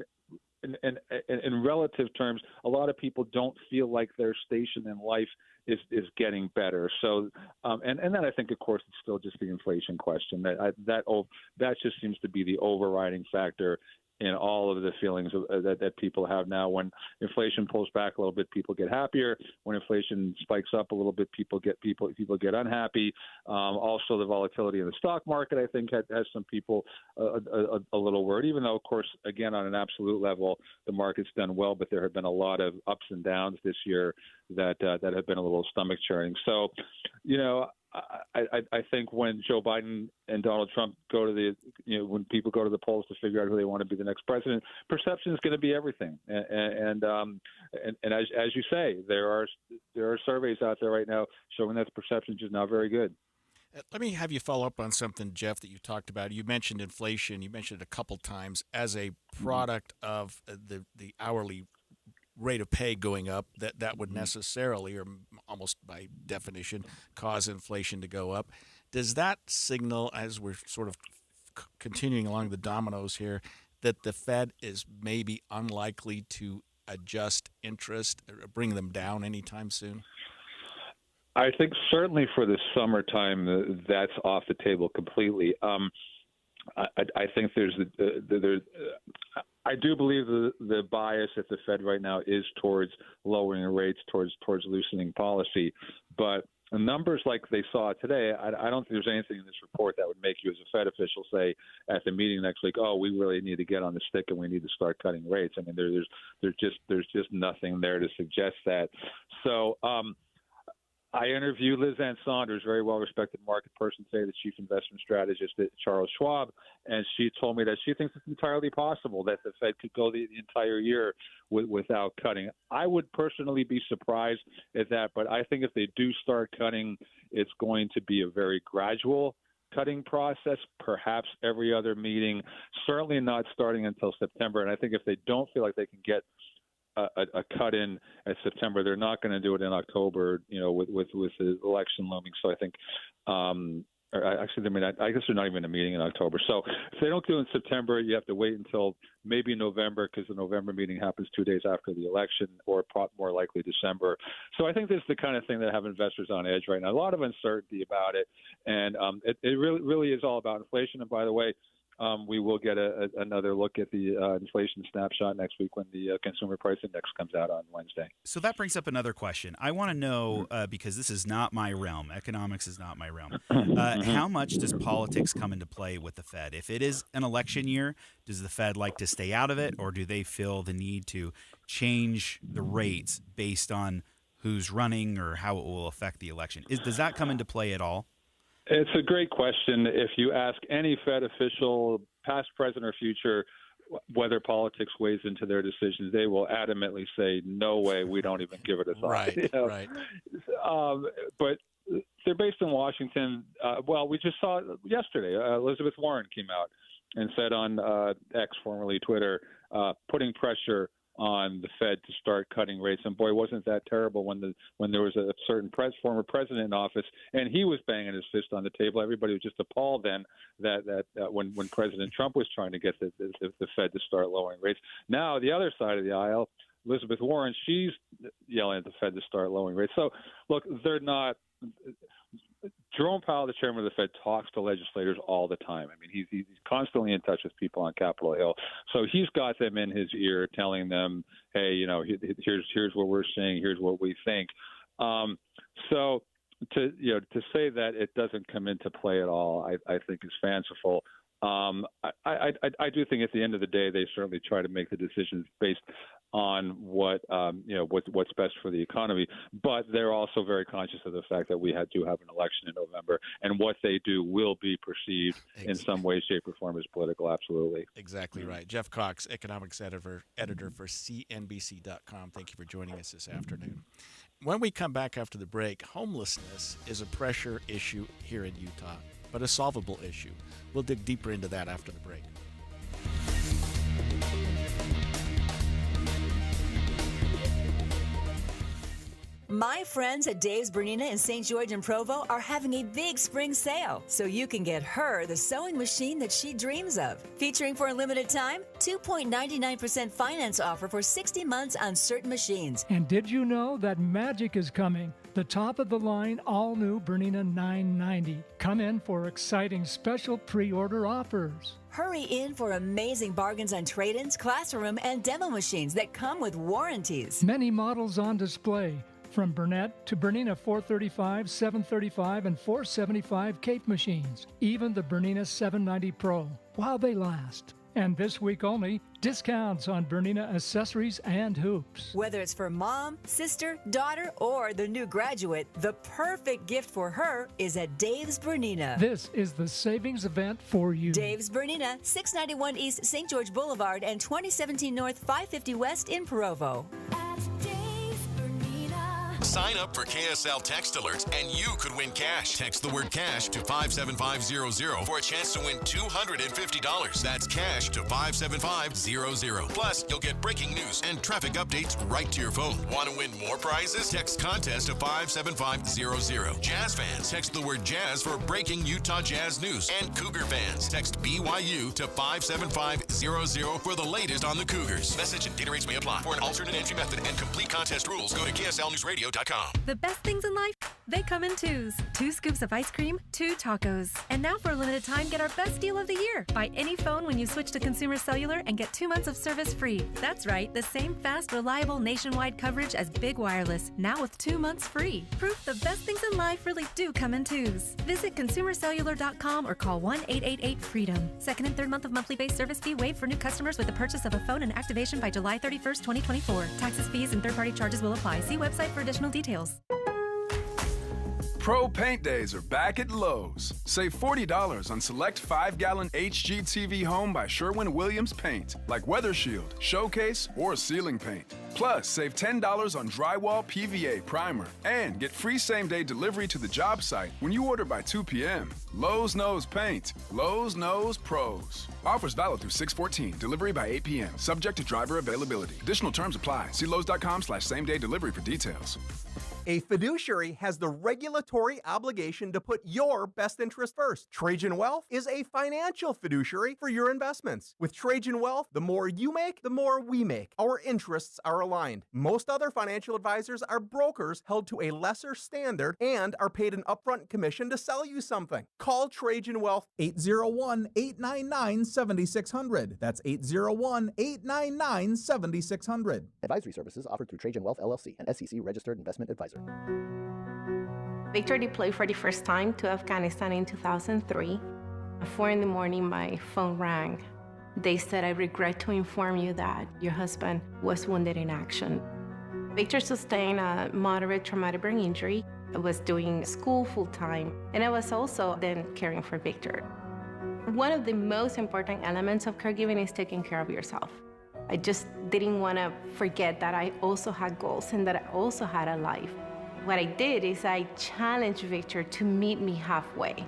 in relative terms, a lot of people don't feel like their station in life is getting better. So, and then I think, of course, it's still just the inflation question. That just seems to be the overriding factor in all of the feelings that people have now. When inflation pulls back a little bit, people get happier. When inflation spikes up a little bit, people get unhappy. Also, the volatility in the stock market, I think, has some people a little worried. Even though, of course, again, on an absolute level, the market's done well, but there have been a lot of ups and downs this year that have been a little stomach churning. So, I think when Joe Biden and Donald Trump go to when people go to the polls to figure out who they want to be the next president, perception is going to be everything. And as you say, there are surveys out there right now showing that the perception is just not very good. Let me have you follow up on something, Jeff, that you talked about. You mentioned inflation. You mentioned it a couple times as a product of the hourly rate of pay going up, that would necessarily, or almost by definition, cause inflation to go up. Does that signal, as we're sort of continuing along the dominoes here, that the Fed is maybe unlikely to adjust interest or bring them down anytime soon? I think certainly for the summertime, that's off the table completely. I think I do believe the bias at the Fed right now is towards lowering rates, towards loosening policy. But numbers like they saw today, I don't think there's anything in this report that would make you as a Fed official say at the meeting next week, oh, we really need to get on the stick and we need to start cutting rates. I mean, there's just nothing there to suggest that. So I interviewed Liz Ann Saunders, very well-respected market person today, the chief investment strategist at Charles Schwab, and she told me that she thinks it's entirely possible that the Fed could go the entire year without cutting. I would personally be surprised at that, but I think if they do start cutting, it's going to be a very gradual cutting process, perhaps every other meeting, certainly not starting until September. And I think if they don't feel like they can get a cut in at September, they're not going to do it in October, with the election looming. So I think, I guess they're not even a meeting in October. So if they don't do it in September, you have to wait until maybe November, because the November meeting happens 2 days after the election, or more likely December. So I think this is the kind of thing that have investors on edge right now. A lot of uncertainty about it, and it really is all about inflation. And by the way, we will get another look at the inflation snapshot next week when the consumer price index comes out on Wednesday. So that brings up another question. I want to know, because this is not my realm, economics is not my realm, how much does politics come into play with the Fed? If it is an election year, does the Fed like to stay out of it, or do they feel the need to change the rates based on who's running or how it will affect the election? Does that come into play at all? It's a great question. If you ask any Fed official, past, present, or future, whether politics weighs into their decisions, they will adamantly say, no way, we don't even give it a thought. Right, right. But they're based in Washington. Well, we just saw yesterday, Elizabeth Warren came out and said on X, formerly Twitter, putting pressure on the Fed to start cutting rates. And boy, wasn't that terrible when there was a certain former president in office and he was banging his fist on the table. Everybody was just appalled then that when President Trump was trying to get the Fed to start lowering rates. Now the other side of the aisle, Elizabeth Warren, she's yelling at the Fed to start lowering rates. So look, they're not. Jerome Powell, the chairman of the Fed, talks to legislators all the time. I mean, he's constantly in touch with people on Capitol Hill. So he's got them in his ear telling them, hey, here's what we're seeing, here's what we think. So to say that it doesn't come into play at all, I think is fanciful. I do think at the end of the day, they certainly try to make the decisions based on what's best for the economy. But they're also very conscious of the fact that we do have an election in November, and what they do will be perceived in some way, shape, or form as political. Absolutely. Exactly right. Jeff Cox, economics editor for CNBC.com. Thank you for joining us this afternoon. When we come back after the break, homelessness is a pressure issue here in Utah, but a solvable issue. We'll dig deeper into that after the break. My friends at Dave's Bernina in St. George and Provo are having a big spring sale, so you can get her the sewing machine that she dreams of. Featuring for a limited time, 2.99% finance offer for 60 months on certain machines. And did you know that magic is coming? The top-of-the-line, all-new Bernina 990. Come in for exciting special pre-order offers. Hurry in for amazing bargains on trade-ins, classroom, and demo machines that come with warranties. Many models on display, from Burnett to Bernina 435, 735, and 475 Cape machines. Even the Bernina 790 Pro, while they last. And this week only, discounts on Bernina accessories and hoops. Whether it's for mom, sister, daughter, or the new graduate, the perfect gift for her is at Dave's Bernina. This is the savings event for you. Dave's Bernina, 691 East St. George Boulevard and 2017 North 550 West in Provo. Sign up for KSL text alerts and you could win cash. Text the word cash to 57500 for a chance to win $250. That's cash to 57500. Plus, you'll get breaking news and traffic updates right to your phone. Want to win more prizes? Text contest to 57500. Jazz fans, text the word jazz for breaking Utah Jazz news. And Cougar fans, text BYU to 57500 for the latest on the Cougars. Message and data rates may apply. For an alternate entry method and complete contest rules, go to KSLNewsRadio.com. The best things in life, they come in twos. 2 scoops of ice cream, 2 tacos. And now for a limited time, get our best deal of the year. Buy any phone when you switch to Consumer Cellular and get 2 months of service free. That's right, the same fast, reliable nationwide coverage as Big Wireless, now with 2 months free. Proof the best things in life really do come in twos. Visit ConsumerCellular.com or call 1-888-FREEDOM. Second and third month of monthly base service fee waived for new customers with the purchase of a phone and activation by July 31st, 2024. Taxes, fees, and third-party charges will apply. See website for additional details. Pro Paint Days are back at Lowe's. Save $40 on select 5-gallon HGTV Home by Sherwin-Williams paint, like Weather Shield, Showcase, or ceiling paint. Plus, save $10 on drywall PVA primer and get free same-day delivery to the job site when you order by 2 p.m. Lowe's knows paint. Lowe's knows pros. Offers valid through 6/14. Delivery by 8 p.m. Subject to driver availability. Additional terms apply. See Lowe's.com/same-day delivery for details. A fiduciary has the regulatory obligation to put your best interest first. Trajan Wealth is a financial fiduciary for your investments. With Trajan Wealth, the more you make, the more we make. Our interests are aligned. Most other financial advisors are brokers held to a lesser standard and are paid an upfront commission to sell you something. Call Trajan Wealth 801-899-7600. That's 801-899-7600. Advisory services offered through Trajan Wealth LLC, an SEC registered investment advisor. Victor deployed for the first time to Afghanistan in 2003. At 4 in the morning, my phone rang. They said, "I regret to inform you that your husband was wounded in action." Victor sustained a moderate traumatic brain injury. I was doing school full-time, and I was also then caring for Victor. One of the most important elements of caregiving is taking care of yourself. I just didn't want to forget that I also had goals and that I also had a life. What I did is I challenged Victor to meet me halfway.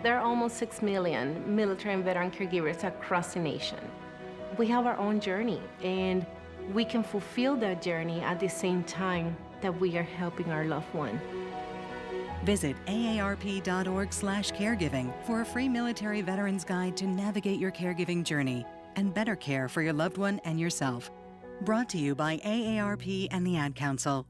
There are almost 6 million military and veteran caregivers across the nation. We have our own journey, and we can fulfill that journey at the same time that we are helping our loved one. Visit aarp.org/caregiving for a free military veterans guide to navigate your caregiving journey and better care for your loved one and yourself. Brought to you by AARP and the Ad Council.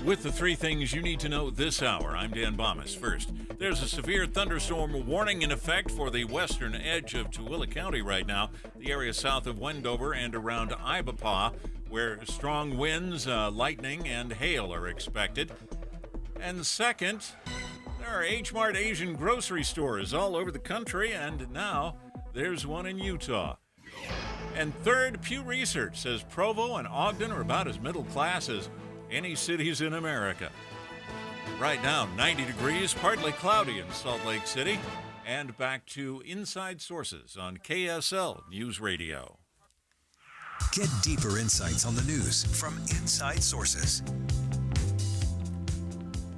With the three things you need to know this hour, I'm Dan Bomas. First, there's a severe thunderstorm warning in effect for the western edge of Tooele County right now, the area south of Wendover and around Ibapaw, where strong winds, lightning, and hail are expected. And second, there are H-Mart Asian grocery stores all over the country, and now there's one in Utah. And third, Pew Research says Provo and Ogden are about as middle class as any cities in America. Right now, 90 degrees, partly cloudy in Salt Lake City. And back to Inside Sources on KSL News Radio. Get deeper insights on the news from Inside Sources.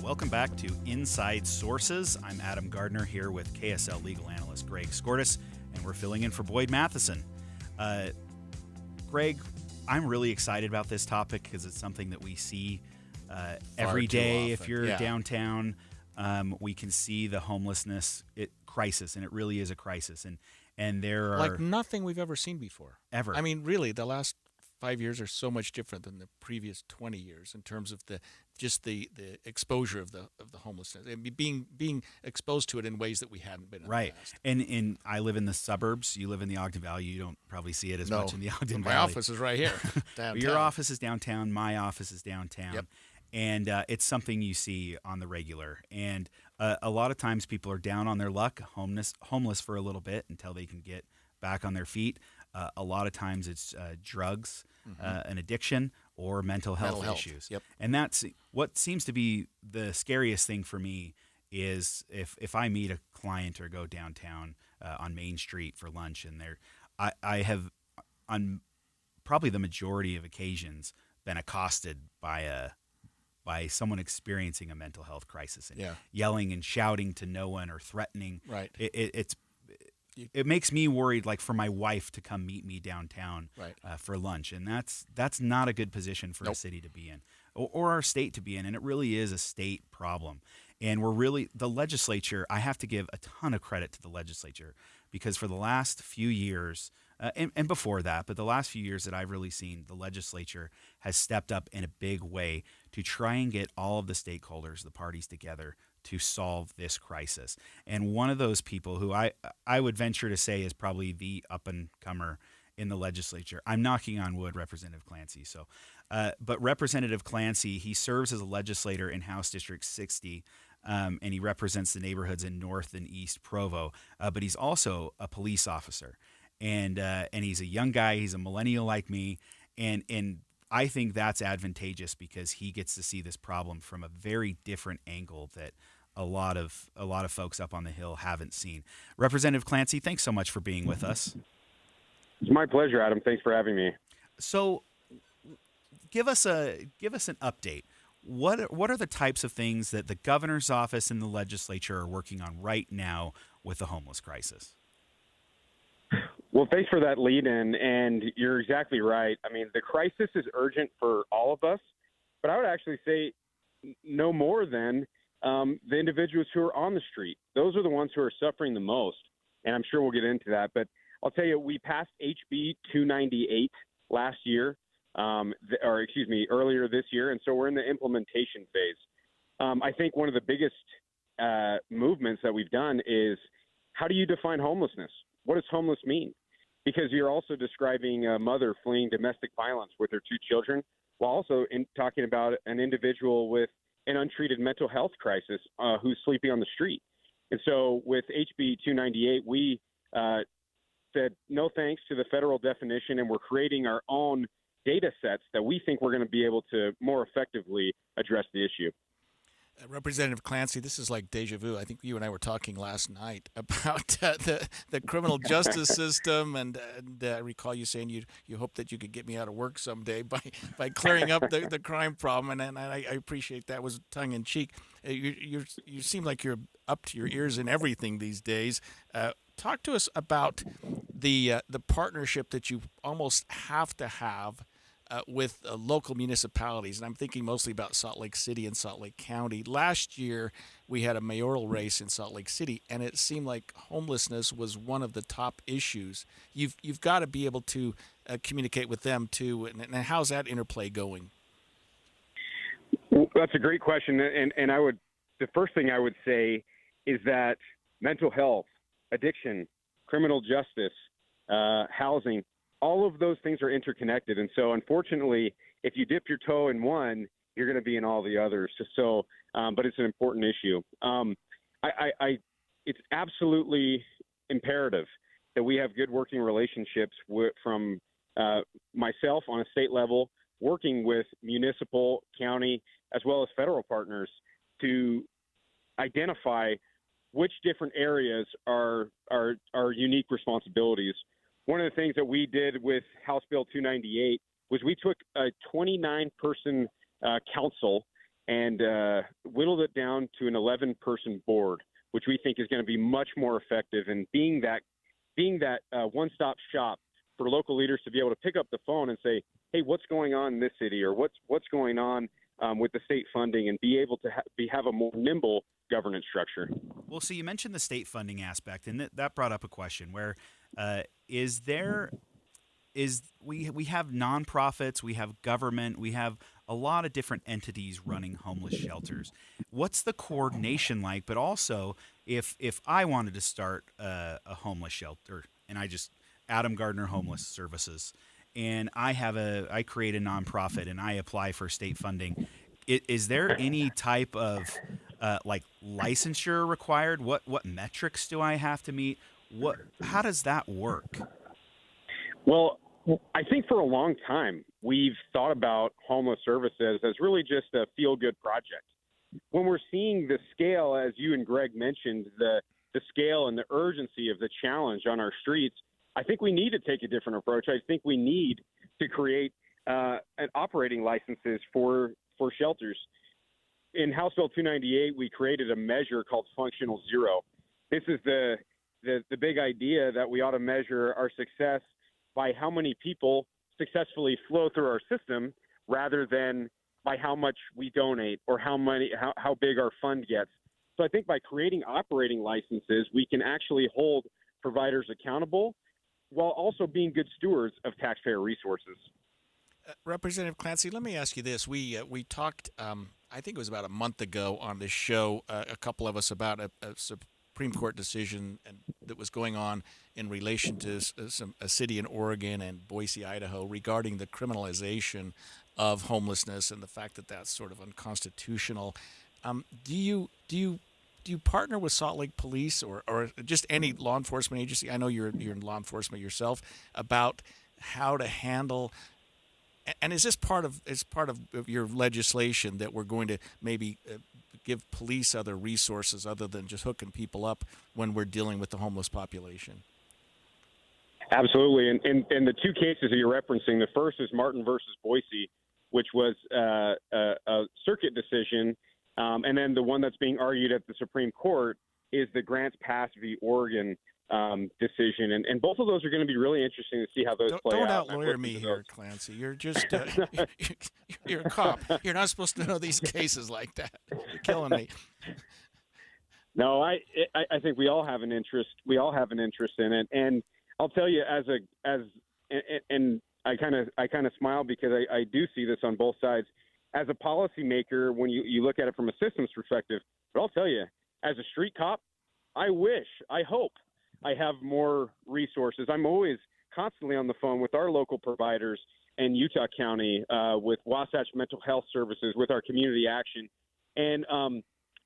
Welcome back to Inside Sources. I'm Adam Gardner here with KSL legal analyst Greg Skordas, and we're filling in for Boyd Matheson. Greg, I'm really excited about this topic because it's something that we see every day. If you're downtown, we can see the homelessness crisis, and it really is a crisis. And there are like nothing we've ever seen before. Ever. I mean, really, the last 5 years are so much different than the previous 20 years in terms of the exposure of the homelessness and being exposed to it in ways that we hadn't been in the past. And I live in the suburbs. You live in the Ogden Valley. You don't probably see it as much in the Ogden Valley. My office is right here. Your office is downtown. My office is downtown. Yep. And it's something you see on the regular. And a lot of times people are down on their luck, homeless for a little bit until they can get back on their feet. A lot of times it's drugs, an addiction, or mental health issues. Yep. And that's what seems to be the scariest thing for me is if I meet a client or go downtown on Main Street for lunch, and I have on probably the majority of occasions been accosted by someone experiencing a mental health crisis and yelling and shouting to no one or threatening. Right. It makes me worried, like for my wife to come meet me downtown right. For lunch, and that's not a good position for a city to be in, or our state to be in, and it really is a state problem. And the legislature, I have to give a ton of credit to the legislature, because for the last few years, and before that, but the last few years that I've really seen, the legislature has stepped up in a big way to try and get all of the stakeholders, the parties together to solve this crisis. And one of those people who I would venture to say is probably the up-and-comer in the legislature. I'm knocking on wood, Representative Clancy. But Representative Clancy, he serves as a legislator in House District 60, and he represents the neighborhoods in North and East Provo. But he's also a police officer, and he's a young guy. He's a millennial like me, and I think that's advantageous because he gets to see this problem from a very different angle that a lot of folks up on the Hill haven't seen. Representative Clancy, thanks so much for being with us. It's my pleasure, Adam. Thanks for having me. So, give us an update. What are the types of things that the governor's office and the legislature are working on right now with the homeless crisis? Well, thanks for that lead in, and you're exactly right. I mean, the crisis is urgent for all of us, but I would actually say no more than the individuals who are on the street. Those are the ones who are suffering the most, and I'm sure we'll get into that. But I'll tell you, we passed HB 298 last year, earlier this year, and so we're in the implementation phase. I think one of the biggest movements that we've done is, how do you define homelessness? What does homeless mean? Because you're also describing a mother fleeing domestic violence with her two children, while also talking about an individual with an untreated mental health crisis who's sleeping on the street. And so with HB 298, we said no thanks to the federal definition, and we're creating our own data sets that we think we're going to be able to more effectively address the issue. Representative Clancy, this is like deja vu. I think you and I were talking last night about the criminal justice system, and I recall you saying you hope that you could get me out of work someday by clearing up the crime problem, and I appreciate that was tongue in cheek. You seem like you're up to your ears in everything these days. Talk to us about the partnership that you almost have to have with local municipalities, and I'm thinking mostly about Salt Lake City and Salt Lake County. Last year, we had a mayoral race in Salt Lake City, and it seemed like homelessness was one of the top issues. You've got to be able to communicate with them too, and how's that interplay going? Well, that's a great question, and the first thing I would say is that mental health, addiction, criminal justice, housing, all of those things are interconnected. And so, unfortunately, if you dip your toe in one, you're going to be in all the others. So, but it's an important issue. It's absolutely imperative that we have good working relationships from myself on a state level, working with municipal, county, as well as federal partners to identify which different areas are unique responsibilities. One of the things that we did with House Bill 298 was we took a 29-person council and whittled it down to an 11-person board, which we think is going to be much more effective in being that one-stop shop for local leaders to be able to pick up the phone and say, hey, what's going on in this city, or what's going on with the state funding, and be able to have a more nimble governance structure. Well, so you mentioned the state funding aspect, and that brought up a question where we have nonprofits, we have government, we have a lot of different entities running homeless shelters. What's the coordination like? But also, if I wanted to start a homeless shelter, and Adam Gardner Homeless Services, and I create a nonprofit and I apply for state funding, is there any type of like licensure required? What metrics do I have to meet? How does that work? Well, I think for a long time we've thought about homeless services as really just a feel-good project. When we're seeing the scale, as you and Greg mentioned, the scale and the urgency of the challenge on our streets, I think we need to take a different approach. I think we need to create an operating licenses for shelters. In House Bill 298, we created a measure called Functional Zero. This is the big idea that we ought to measure our success by how many people successfully flow through our system rather than by how much we donate or how big our fund gets. So I think by creating operating licenses, we can actually hold providers accountable while also being good stewards of taxpayer resources. Representative Clancy, let me ask you this. We talked, I think it was about a month ago on this show, a couple of us, about a Supreme Court decision that was going on in relation to a city in Oregon and Boise, Idaho, regarding the criminalization of homelessness and the fact that that's sort of unconstitutional. Do you partner with Salt Lake Police or just any law enforcement agency? I know you're in law enforcement yourself, about how to handle. And is this part of your legislation that we're going to maybe give police other resources other than just hooking people up when we're dealing with the homeless population? Absolutely. And the two cases that you're referencing, the first is Martin versus Boise, which was a circuit decision. And then the one that's being argued at the Supreme Court is the Grants Pass v. Oregon decision. And both of those are going to be really interesting to see how those play out. Don't out-lawyer me here, Clancy. You're just you're a cop. You're not supposed to know these cases like that. You're killing me. No, I think we all have an interest. We all have an interest in it. And I'll tell you, and I kind of smile because I do see this on both sides. As a policymaker, when you look at it from a systems perspective, but I'll tell you, as a street cop, I hope I have more resources. I'm always constantly on the phone with our local providers in Utah County, with Wasatch Mental Health Services, with our community action. And,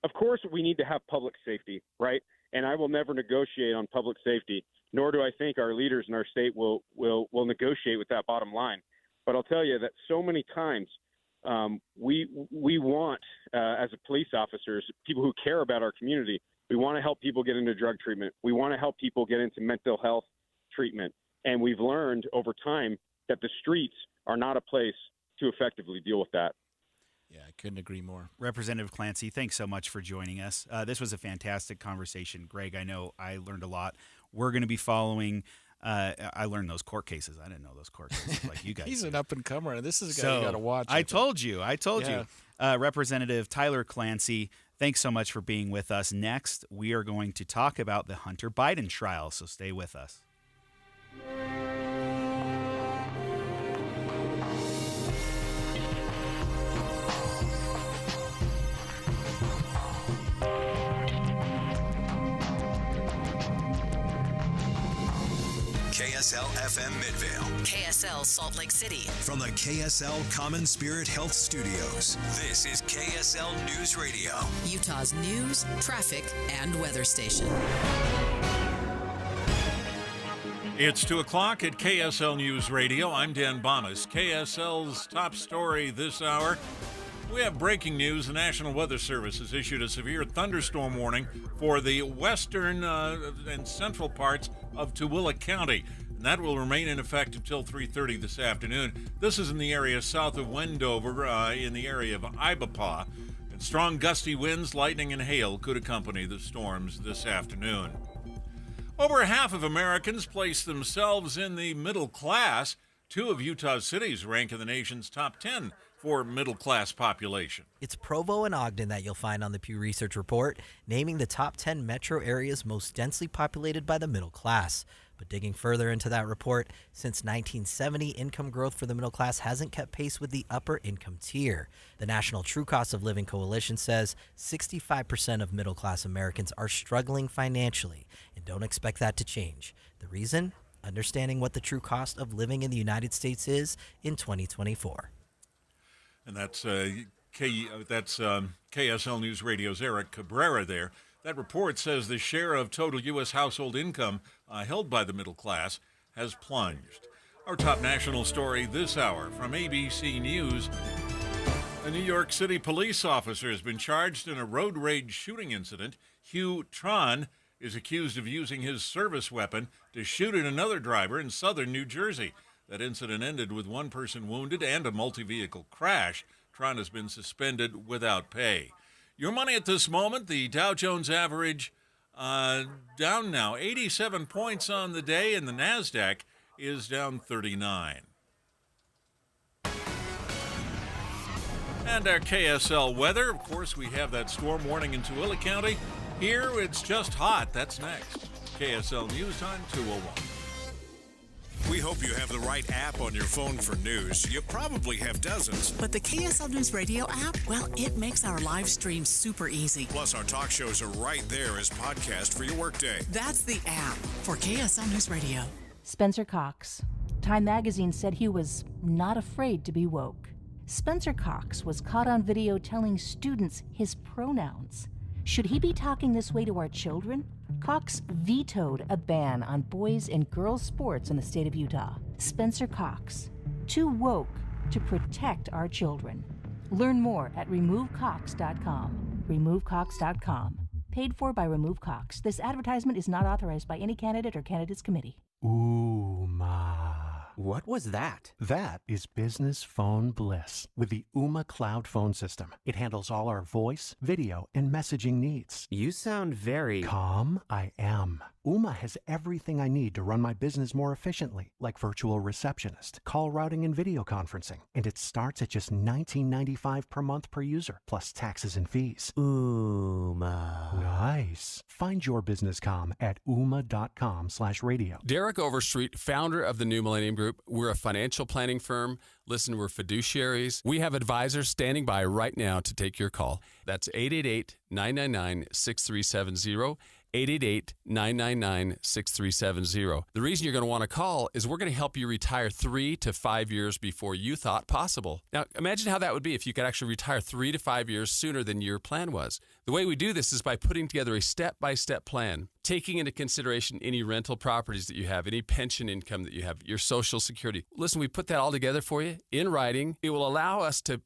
of course, we need to have public safety, right? And I will never negotiate on public safety, nor do I think our leaders in our state will negotiate with that bottom line. But I'll tell you that so many times we want, as a police officers, people who care about our community, we want to help people get into drug treatment. We want to help people get into mental health treatment. And we've learned over time that the streets are not a place to effectively deal with that. Yeah, I couldn't agree more. Representative Clancy, thanks so much for joining us. This was a fantastic conversation. Greg, I know I learned a lot. we're going to be following. I learned those court cases. I didn't know those court cases like you guys. He's did. an up-and-comer. This is a guy you got to watch. I told you. Yeah. Representative Tyler Clancy, thanks so much for being with us. Next, we are going to talk about the Hunter Biden trial, so stay with us. KSL FM Midvale. KSL Salt Lake City. From the KSL Common Spirit Health Studios, this is KSL News Radio. Utah's news, traffic, and weather station. It's 2 o'clock at KSL News Radio. I'm Dan Bomas. KSL's top story this hour. We have breaking news. The National Weather Service has issued a severe thunderstorm warning for the western and central parts of Tooele County. And that will remain in effect until 3:30 this afternoon. This is in the area south of Wendover, in the area of Ibapaw. And strong gusty winds, lightning, and hail could accompany the storms this afternoon. Over half of Americans place themselves in the middle class. 2 of Utah's cities rank in the nation's top 10 for middle-class population. It's Provo and Ogden that you'll find on the Pew Research Report, naming the top 10 metro areas most densely populated by the middle class. But digging further into that report, since 1970, income growth for the middle class hasn't kept pace with the upper income tier. The National True Cost of Living Coalition says 65% of middle-class Americans are struggling financially and don't expect that to change. The reason? Understanding what the true cost of living in the United States is in 2024. And that's KSL News Radio's Eric Cabrera there. That report says the share of total U.S. household income held by the middle class has plunged. Our top national story this hour from ABC News. A New York City police officer has been charged in a road rage shooting incident. Hugh Tron is accused of using his service weapon to shoot at another driver in southern New Jersey. That incident ended with one person wounded and a multi-vehicle crash. Tron has been suspended without pay. Your money at this moment, the Dow Jones average down now 87 points on the day, and the NASDAQ is down 39. And our KSL weather, of course, we have that storm warning in Tooele County. Here, it's just hot. That's next. KSL News Time, 2:01. We hope you have the right app on your phone for news. You probably have dozens. But the KSL News Radio app, well, it makes our live stream super easy. Plus, our talk shows are right there as podcast for your workday. That's the app for KSL News Radio. Spencer Cox. Time magazine said he was not afraid to be woke. Spencer Cox was caught on video telling students his pronouns. Should he be talking this way to our children? Cox vetoed a ban on boys and girls sports in the state of Utah. Spencer Cox, too woke to protect our children. Learn more at removecox.com. Removecox.com. Paid for by Remove Cox. This advertisement is not authorized by any candidate or candidates committee. Ooma. What was that? That is business phone bliss with the Ooma Cloud Phone System. It handles all our voice, video, and messaging needs. You sound very... Calm? I am. Ooma has everything I need to run my business more efficiently, like virtual receptionist, call routing, and video conferencing. And it starts at just $19.95 per month per user, plus taxes and fees. Ooma. Nice. Find your business calm at ooma.com/radio. Derek Overstreet, founder of the New Millennium Group. We're a financial planning firm. Listen, we're fiduciaries. We have advisors standing by right now to take your call. That's 888-999-6370. 888-999-6370. The reason you're going to want to call is we're going to help you retire 3 to 5 years before you thought possible. Now, imagine how that would be if you could actually retire 3 to 5 years sooner than your plan was. The way we do this is by putting together a step-by-step plan, taking into consideration any rental properties that you have, any pension income that you have, your Social Security. Listen, we put that all together for you in writing. It will allow us to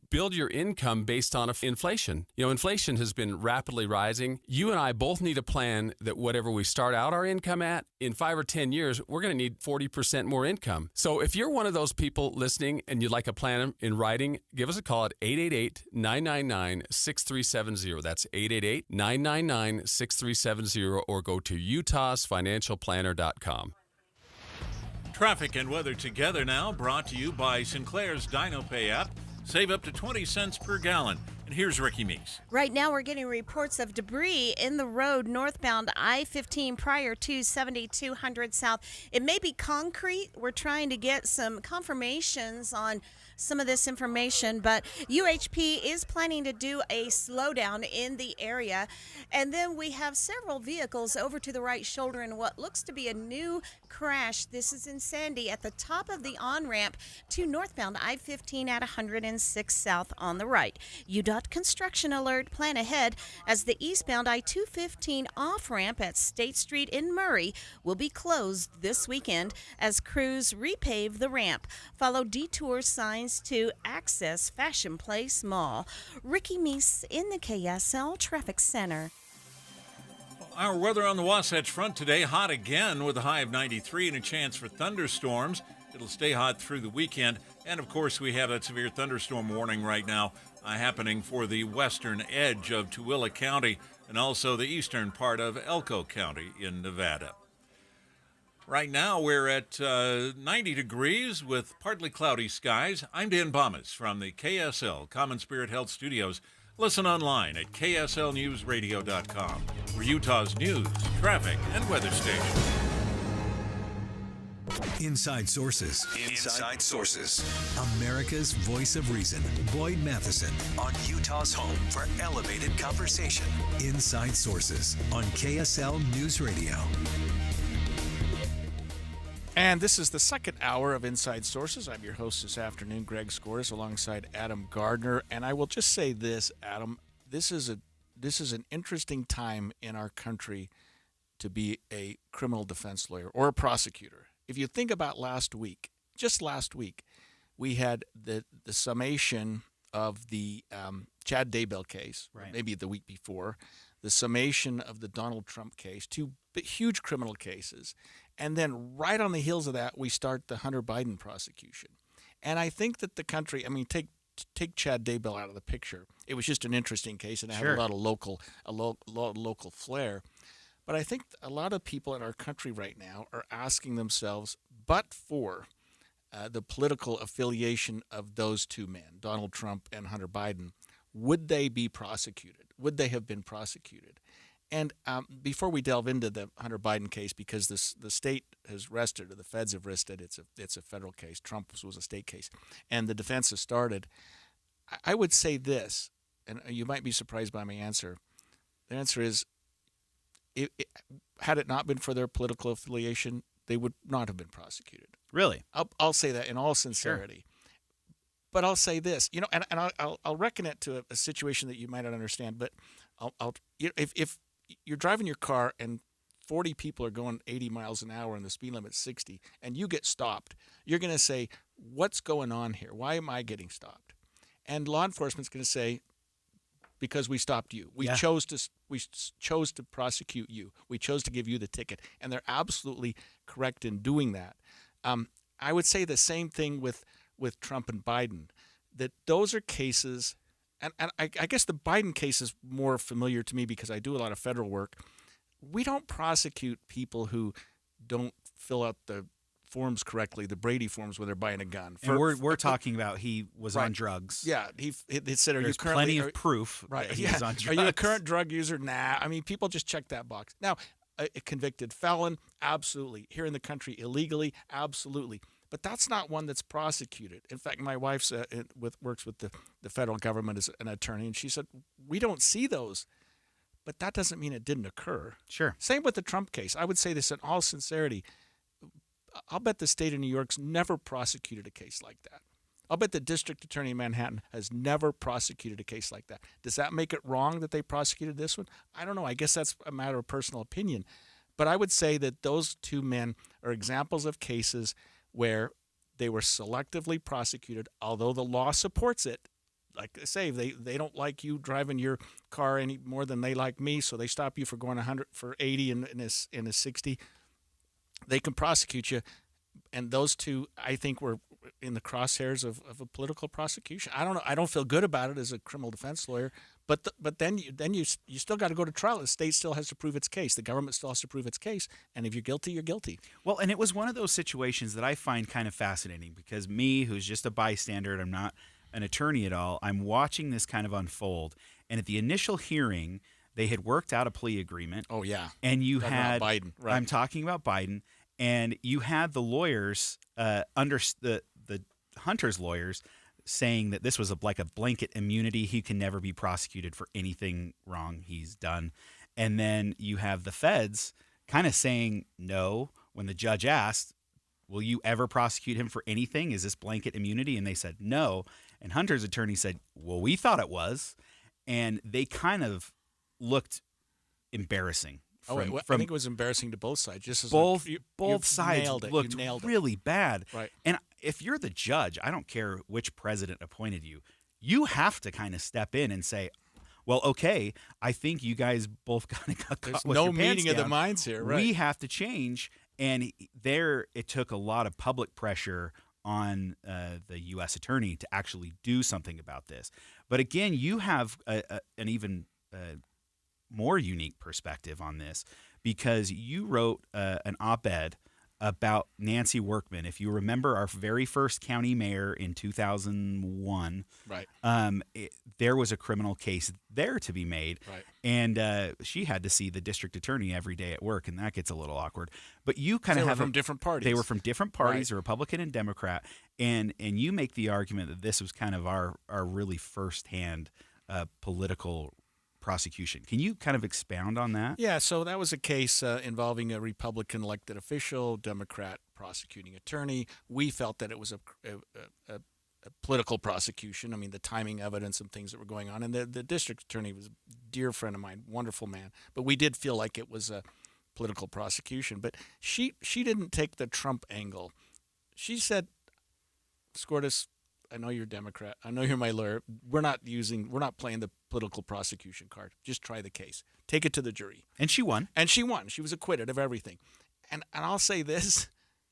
build your income based on inflation. You know, inflation has been rapidly rising. You and I both need a plan that whatever we start out our income at, in 5 or 10 years, we're going to need 40% more income. So if you're one of those people listening and you'd like a plan in writing, give us a call at 888-999-6370. That's 888-999-6370, or go to utahsfinancialplanner.com. Traffic and weather together now, brought to you by Sinclair's DinoPay app. Save up to 20 cents per gallon. And here's Ricky Meeks. Right now, we're getting reports of debris in the road northbound I-15 prior to 7200 South. It may be concrete. We're trying to get some confirmations on some of this information, but UHP is planning to do a slowdown in the area. And then we have several vehicles over to the right shoulder in what looks to be a new crash. This is in Sandy at the top of the on-ramp to northbound I-15 at 106 South on the right. UDOT construction alert. Plan ahead as the eastbound I-215 off-ramp at State Street in Murray will be closed this weekend as crews repave the ramp. Follow detour signs to access Fashion Place Mall. Ricky Meese in the KSL Traffic Center. Our weather on the Wasatch Front today, hot again with a high of 93 and a chance for thunderstorms. It'll stay hot through the weekend. And, of course, we have a severe thunderstorm warning right now happening for the western edge of Tooele County and also the eastern part of Elko County in Nevada. Right now, we're at 90 degrees with partly cloudy skies. I'm Dan Bomas from the KSL Common Spirit Health Studios. Listen online at kslnewsradio.com for Utah's news, traffic, and weather station. Inside Sources. Inside Sources. America's voice of reason. Boyd Matheson on Utah's home for elevated conversation. Inside Sources on KSL News Radio. And this is the second hour of Inside Sources. I'm your host this afternoon, Greg Scortis, alongside Adam Gardner. And I will just say this, Adam, this is an interesting time in our country to be a criminal defense lawyer or a prosecutor. If you think about last week, just last week, we had the summation of the Chad Daybell case, right, maybe the week before, the summation of the Donald Trump case, two huge criminal cases. And then right on the heels of that, we start the Hunter Biden prosecution. And I think that the country, I mean, take Chad Daybell out of the picture. It was just an interesting case, and it had a lot of local flair. But I think a lot of people in our country right now are asking themselves, but for the political affiliation of those two men, Donald Trump and Hunter Biden, would they be prosecuted? Would they have been prosecuted? And before we delve into the Hunter Biden case, because the state has rested, or the feds have rested, it's a federal case. Trump's was a state case, and the defense has started. I would say this, and you might be surprised by my answer. The answer is, had it not been for their political affiliation, they would not have been prosecuted. Really? I'll say that in all sincerity. Sure. But I'll say this, and I'll reckon it to a situation that you might not understand. But if you're driving your car and 40 people are going 80 miles an hour and the speed limit's 60, and you get stopped, you're going to say, "What's going on here? Why am I getting stopped?" And law enforcement's going to say, "Because we stopped you. We chose to prosecute you. We chose to give you the ticket." And they're absolutely correct in doing that. I would say the same thing with Trump and Biden, that those are cases, and I guess the Biden case is more familiar to me because I do a lot of federal work. We don't prosecute people who don't fill out the forms correctly, the Brady forms, where they're buying a gun. And we're talking about he was on drugs. Yeah, he said, "Are There's you currently plenty of proof that he was on drugs. Are you a current drug user?" Nah. I mean, people just check that box. Now, a convicted felon, absolutely. Here in the country, illegally, absolutely. But that's not one that's prosecuted. In fact, my wife works with the federal government as an attorney, and she said, "We don't see those." But that doesn't mean it didn't occur. Sure. Same with the Trump case. I would say this in all sincerity. I'll bet the state of New York's never prosecuted a case like that. I'll bet the district attorney in Manhattan has never prosecuted a case like that. Does that make it wrong that they prosecuted this one? I don't know. I guess that's a matter of personal opinion. But I would say that those two men are examples of cases where they were selectively prosecuted, although the law supports it. Like I say, they don't like you driving your car any more than they like me, so they stop you for going 100 for 80 in a 60. they can prosecute you. And those two, I think, were in the crosshairs of a political prosecution. I don't know. I don't feel good about it as a criminal defense lawyer. But then you still got to go to trial. The state still has to prove its case. The government still has to prove its case. And if you're guilty, you're guilty. Well, and it was one of those situations that I find kind of fascinating because me, who's just a bystander, and I'm not an attorney at all, I'm watching this kind of unfold. And at the initial hearing, they had worked out a plea agreement. Oh, yeah. And you Talking had about Biden, right. I'm talking about Biden. And you had the lawyers, under the Hunter's lawyers, saying that this was like a blanket immunity. He can never be prosecuted for anything wrong he's done. And then you have the feds kind of saying no when the judge asked, will you ever prosecute him for anything? Is this blanket immunity? And they said no. And Hunter's attorney said, well, we thought it was. And they kind of looked embarrassing. I think it was embarrassing to both sides. Just as both you sides nailed it. looked You nailed it. really bad. Right. And if you're the judge, I don't care which president appointed you, you have to kind of step in and say, well, okay, I think you guys both kind of got There's caught with no your pants meeting of the down. minds here, right. We have to change. And there it took a lot of public pressure on the U.S. attorney to actually do something about this. But again, you have an even more unique perspective on this because you wrote an op-ed about Nancy Workman. If you remember our very first county mayor in 2001, right? There was a criminal case there to be made, right. And she had to see the district attorney every day at work, and that gets a little awkward. But you kind of have from different parties. They were from different parties, Right. a Republican and Democrat, and you make the argument that this was kind of our really firsthand political prosecution. Can you kind of expound on that? Yeah, so that was a case involving a Republican elected official, Democrat prosecuting attorney. We felt that it was a political prosecution. I mean, the timing evidence and things that were going on. And the district attorney was a dear friend of mine, wonderful man. But we did feel like it was a political prosecution. But she didn't take the Trump angle. She said, Scortis, I know you're a Democrat. I know you're my lawyer. We're not playing the political prosecution card. Just try the case. Take it to the jury. And she won. She was acquitted of everything. And I'll say this,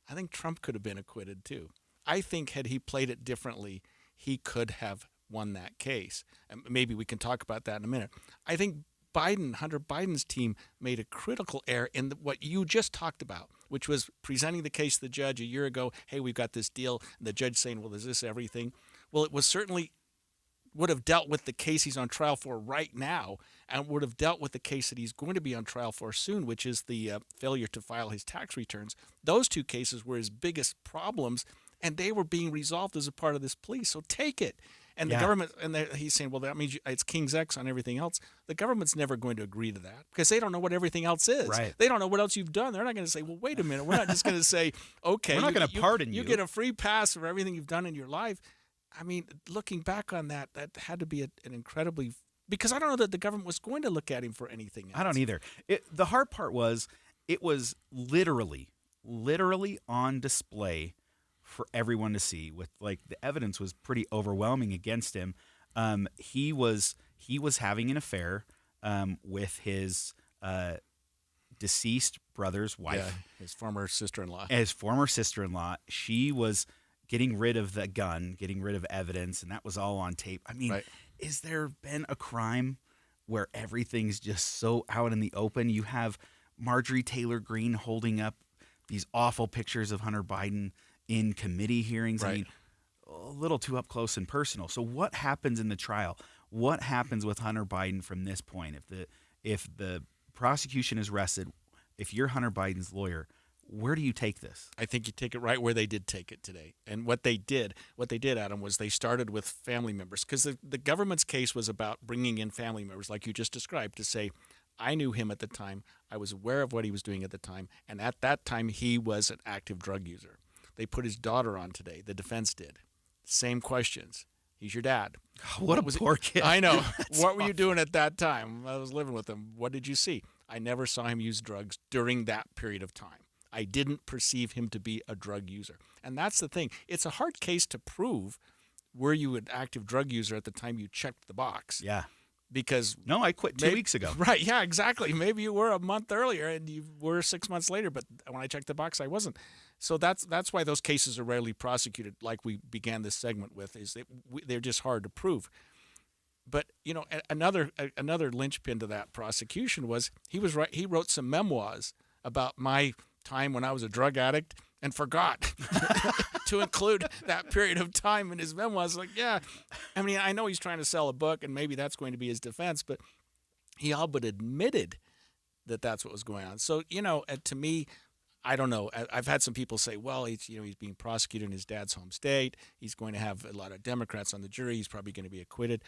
I think Trump could have been acquitted too. I think had he played it differently, he could have won that case. And maybe we can talk about that in a minute. I think Hunter Biden's team made a critical error in what you just talked about, which was presenting the case to the judge a year ago. Hey, we've got this deal. And the judge saying, well, is this everything? Well, it was certainly would have dealt with the case he's on trial for right now and would have dealt with the case that he's going to be on trial for soon, which is the failure to file his tax returns. Those two cases were his biggest problems, and they were being resolved as a part of this plea. So take it. And the government, and he's saying, well, that means it's King's X on everything else. The government's never going to agree to that because they don't know what everything else is. Right. They don't know what else you've done. They're not going to say, well, wait a minute. We're not just going to say, okay. We're not going to pardon you. You get a free pass for everything you've done in your life. I mean, looking back on that had to be an incredibly – because I don't know that the government was going to look at him for anything else. I don't either. The hard part was it was literally on display for everyone to see. With like the evidence was pretty overwhelming against him. He was having an affair with his deceased brother's wife, his former sister-in-law. She was getting rid of the gun, getting rid of evidence, and that was all on tape. I mean, Is there been a crime where everything's just so out in the open? You have Marjorie Taylor Greene holding up these awful pictures of Hunter Biden in committee hearings. Right. I mean, a little too up close and personal. So what happens in the trial? What happens with Hunter Biden from this point? If the prosecution is rested, if you're Hunter Biden's lawyer, where do you take this? I think you take it right where they did take it today. And what they did, Adam, was they started with family members because the government's case was about bringing in family members like you just described to say, I knew him at the time. I was aware of what he was doing at the time. And at that time, he was an active drug user. They put his daughter on today. The defense did. Same questions. He's your dad. What a poor kid. I know. What were you doing at that time? I was living with him. What did you see? I never saw him use drugs during that period of time. I didn't perceive him to be a drug user. And that's the thing. It's a hard case to prove were you an active drug user at the time you checked the box. Yeah. because no, I quit 2 weeks ago. Right? Yeah, exactly. Maybe you were a month earlier, and you were 6 months later. But when I checked the box, I wasn't. So that's why those cases are rarely prosecuted. Like we began this segment with, is they're just hard to prove. But another linchpin to that prosecution was he wrote some memoirs about my time when I was a drug addict and forgot to include that period of time in his memoirs. Like, yeah, I mean, I know he's trying to sell a book, and maybe that's going to be his defense, but he all but admitted that that's what was going on. So, to me, I don't know. I've had some people say, well, he's being prosecuted in his dad's home state. He's going to have a lot of Democrats on the jury. He's probably going to be acquitted.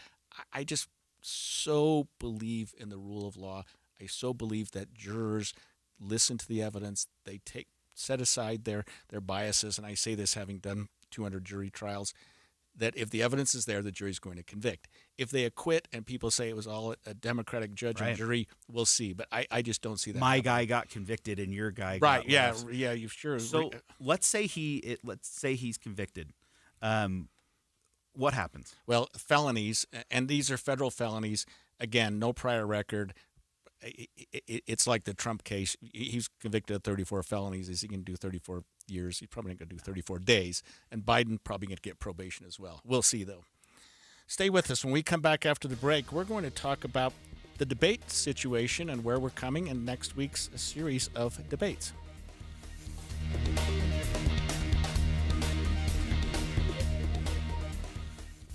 I just so believe in the rule of law. I so believe that jurors listen to the evidence. They set aside their biases. And I say this having done 200 jury trials, that if the evidence is there, the jury's going to convict. If they acquit and people say it was all a Democratic judge and jury, we'll see. But I just don't see that. My guy got convicted and your guy got got less. Yeah, you sure. So let's say he's convicted. What happens? Well, felonies, and these are federal felonies. Again, no prior record. It's like the Trump case. He's convicted of 34 felonies. Is he going to do 34 years? He's probably not going to do 34 days. And Biden probably going to get probation as well. We'll see, though. Stay with us. When we come back after the break, we're going to talk about the debate situation and where we're coming in next week's series of debates.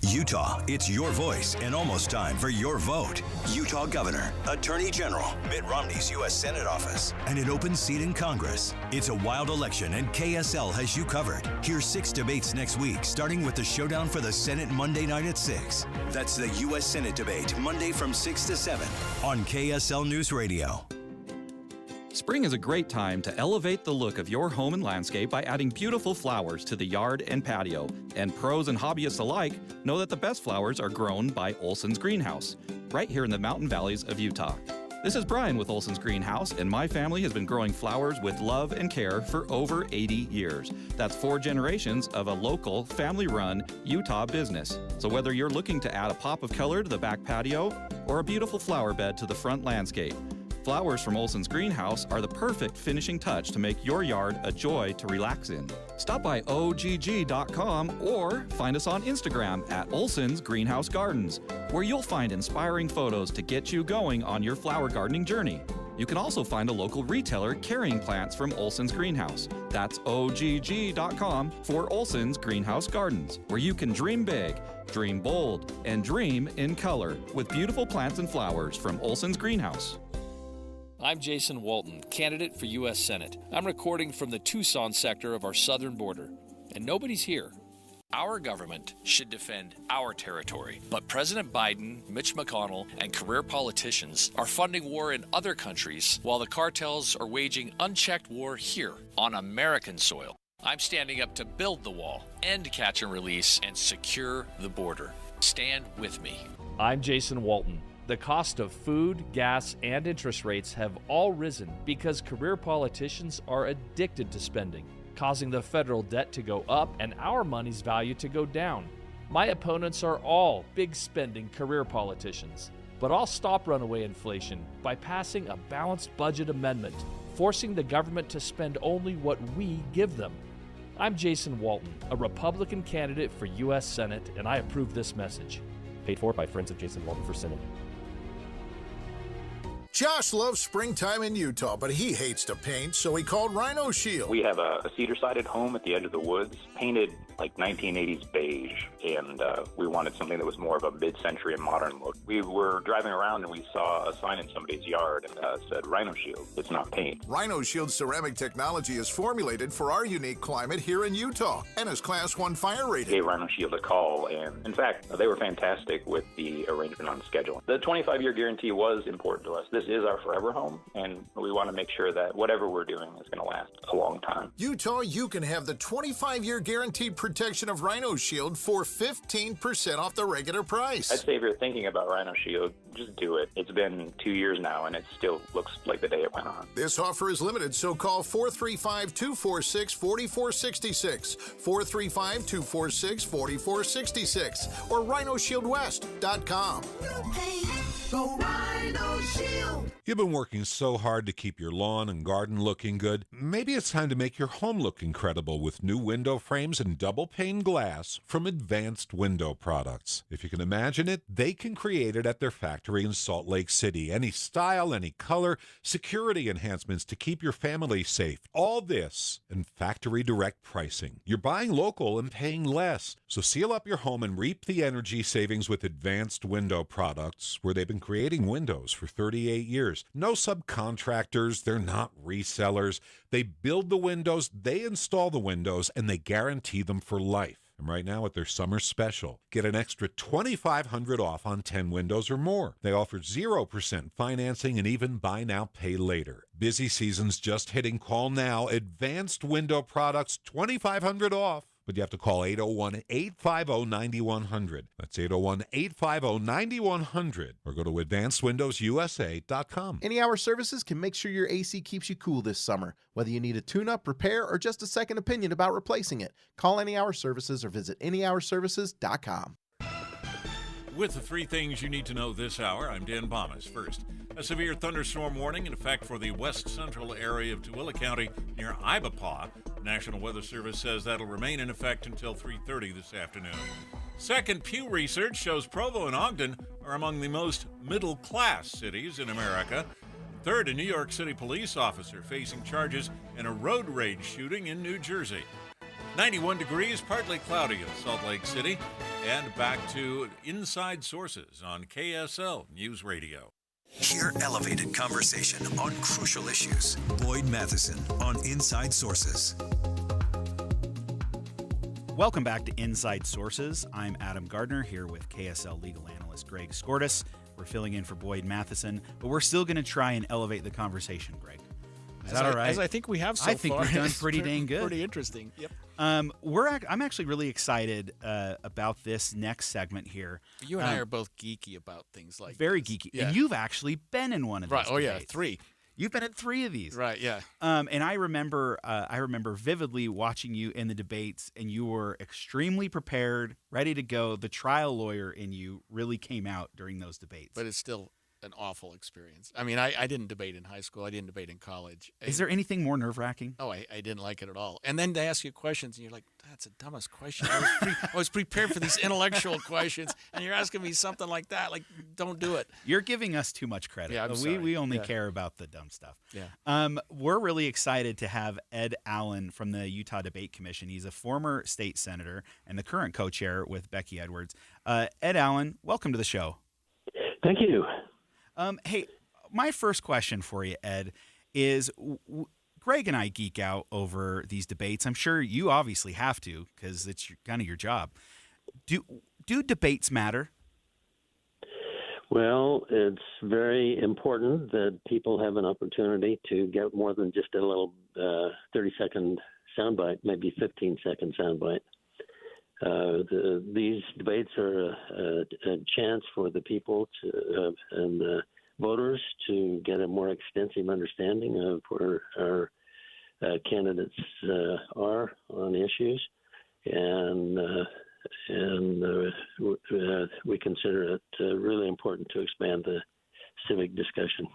Utah, it's your voice and almost time for your vote. Utah Governor, Attorney General, Mitt Romney's U.S. Senate office, and an open seat in Congress. It's a wild election, and KSL has you covered. Hear 6 debates next week, starting with the showdown for the Senate Monday night at 6. That's the U.S. Senate debate, Monday from 6 to 7 on KSL News Radio. Spring is a great time to elevate the look of your home and landscape by adding beautiful flowers to the yard and patio. And pros and hobbyists alike know that the best flowers are grown by Olson's Greenhouse, right here in the mountain valleys of Utah. This is Brian with Olson's Greenhouse, and my family has been growing flowers with love and care for over 80 years. That's 4 generations of a local, family-run Utah business. So whether you're looking to add a pop of color to the back patio or a beautiful flower bed to the front landscape, flowers from Olson's Greenhouse are the perfect finishing touch to make your yard a joy to relax in. Stop by OGG.com or find us on Instagram at Olson's Greenhouse Gardens, where you'll find inspiring photos to get you going on your flower gardening journey. You can also find a local retailer carrying plants from Olson's Greenhouse. That's OGG.com for Olson's Greenhouse Gardens, where you can dream big, dream bold, and dream in color with beautiful plants and flowers from Olson's Greenhouse. I'm Jason Walton, candidate for U.S. Senate. I'm recording from the Tucson sector of our southern border, and nobody's here. Our government should defend our territory, but President Biden, Mitch McConnell, and career politicians are funding war in other countries while the cartels are waging unchecked war here on American soil. I'm standing up to build the wall, end catch and release, and secure the border. Stand with me. I'm Jason Walton. The cost of food, gas, and interest rates have all risen because career politicians are addicted to spending, causing the federal debt to go up and our money's value to go down. My opponents are all big spending career politicians, but I'll stop runaway inflation by passing a balanced budget amendment, forcing the government to spend only what we give them. I'm Jason Walton, a Republican candidate for U.S. Senate, and I approve this message. Paid for by Friends of Jason Walton for Senate. Josh loves springtime in Utah, but he hates to paint, so he called Rhino Shield. We have a cedar-sided home at the edge of the woods, painted like 1980s beige, and we wanted something that was more of a mid-century and modern look. We were driving around and we saw a sign in somebody's yard and said Rhino Shield. It's not paint. Rhino Shield ceramic technology is formulated for our unique climate here in Utah and is Class 1 fire rated. I gave Rhino Shield a call, and in fact, they were fantastic with the arrangement on scheduling. The 25-year guarantee was important to us. This is our forever home, and we want to make sure that whatever we're doing is going to last a long time. Utah, you can have the 25-year guaranteed protection of Rhino Shield for 15% off the regular price. I'd say if you're thinking about Rhino Shield, just do it. It's been 2 years now, and it still looks like the day it went on. This offer is limited, so call 435-246-4466, 435-246-4466, or rhinoshieldwest.com. Go Rhino Shield! You've been working so hard to keep your lawn and garden looking good. Maybe it's time to make your home look incredible with new window frames and double pane glass from Advanced Window Products. If you can imagine it, they can create it at their factory in Salt Lake City. Any style, any color, security enhancements to keep your family safe. All this and factory direct pricing. You're buying local and paying less. So seal up your home and reap the energy savings with Advanced Window Products, where they've been creating windows for 38 years. No subcontractors, they're not resellers. They build the windows, they install the windows, and they guarantee them for life. And right now at their summer special, get an extra $2,500 off on 10 windows or more. They offer 0% financing and even buy now, pay later. Busy season's just hitting. Call now. Advanced Window Products, $2,500 off. But you have to call 801-850-9100. That's 801-850-9100. Or go to advancedwindowsusa.com. Any Hour Services can make sure your AC keeps you cool this summer. Whether you need a tune-up, repair, or just a second opinion about replacing it, call Any Hour Services or visit anyhourservices.com. With the three things you need to know this hour, I'm Dan Bomas. First, a severe thunderstorm warning in effect for the west central area of Tooele County near Ibapaw. The National Weather Service says that'll remain in effect until 3:30 this afternoon. Second, Pew Research shows Provo and Ogden are among the most middle-class cities in America. Third, a New York City police officer facing charges in a road rage shooting in New Jersey. 91 degrees, partly cloudy in Salt Lake City. And back to Inside Sources on KSL News Radio. Hear elevated conversation on crucial issues. Boyd Matheson on Inside Sources. Welcome back to Inside Sources. I'm Adam Gardner here with KSL legal analyst Greg Skordas. We're filling in for Boyd Matheson, but we're still going to try and elevate the conversation, Greg. Is that all right? As I think we have so far. I think we've done pretty dang good. Pretty interesting. Yep. I'm actually really excited about this next segment here. You and I are both geeky about things like very this. geeky, Yeah. and you've actually been in one of these. Right. Oh yeah, debates. 3. You've been in 3 of these. Right. Yeah. And I remember vividly watching you in the debates, and you were extremely prepared, ready to go. The trial lawyer in you really came out during those debates. But it's still an awful experience. I mean, I didn't debate in high school. I didn't debate in college. Is there anything more nerve-wracking? Oh, I didn't like it at all. And then they ask you questions, and you're like, that's the dumbest question. I was prepared for these intellectual questions, and you're asking me something like that. Like, don't do it. You're giving us too much credit. Yeah, I'm sorry. We only Yeah. care about the dumb stuff. Yeah. We're really excited to have Ed Allen from the Utah Debate Commission. He's a former state senator and the current co-chair with Becky Edwards. Ed Allen, welcome to the show. Thank you. Hey, my first question for you, Ed, is Greg and I geek out over these debates. I'm sure you obviously have to because it's kind of your job. Do debates matter? Well, it's very important that people have an opportunity to get more than just a little 30-second soundbite, maybe 15-second soundbite. These debates are a chance for the people and the voters to get a more extensive understanding of where our candidates are on issues, and we consider it really important to expand the civic discussion.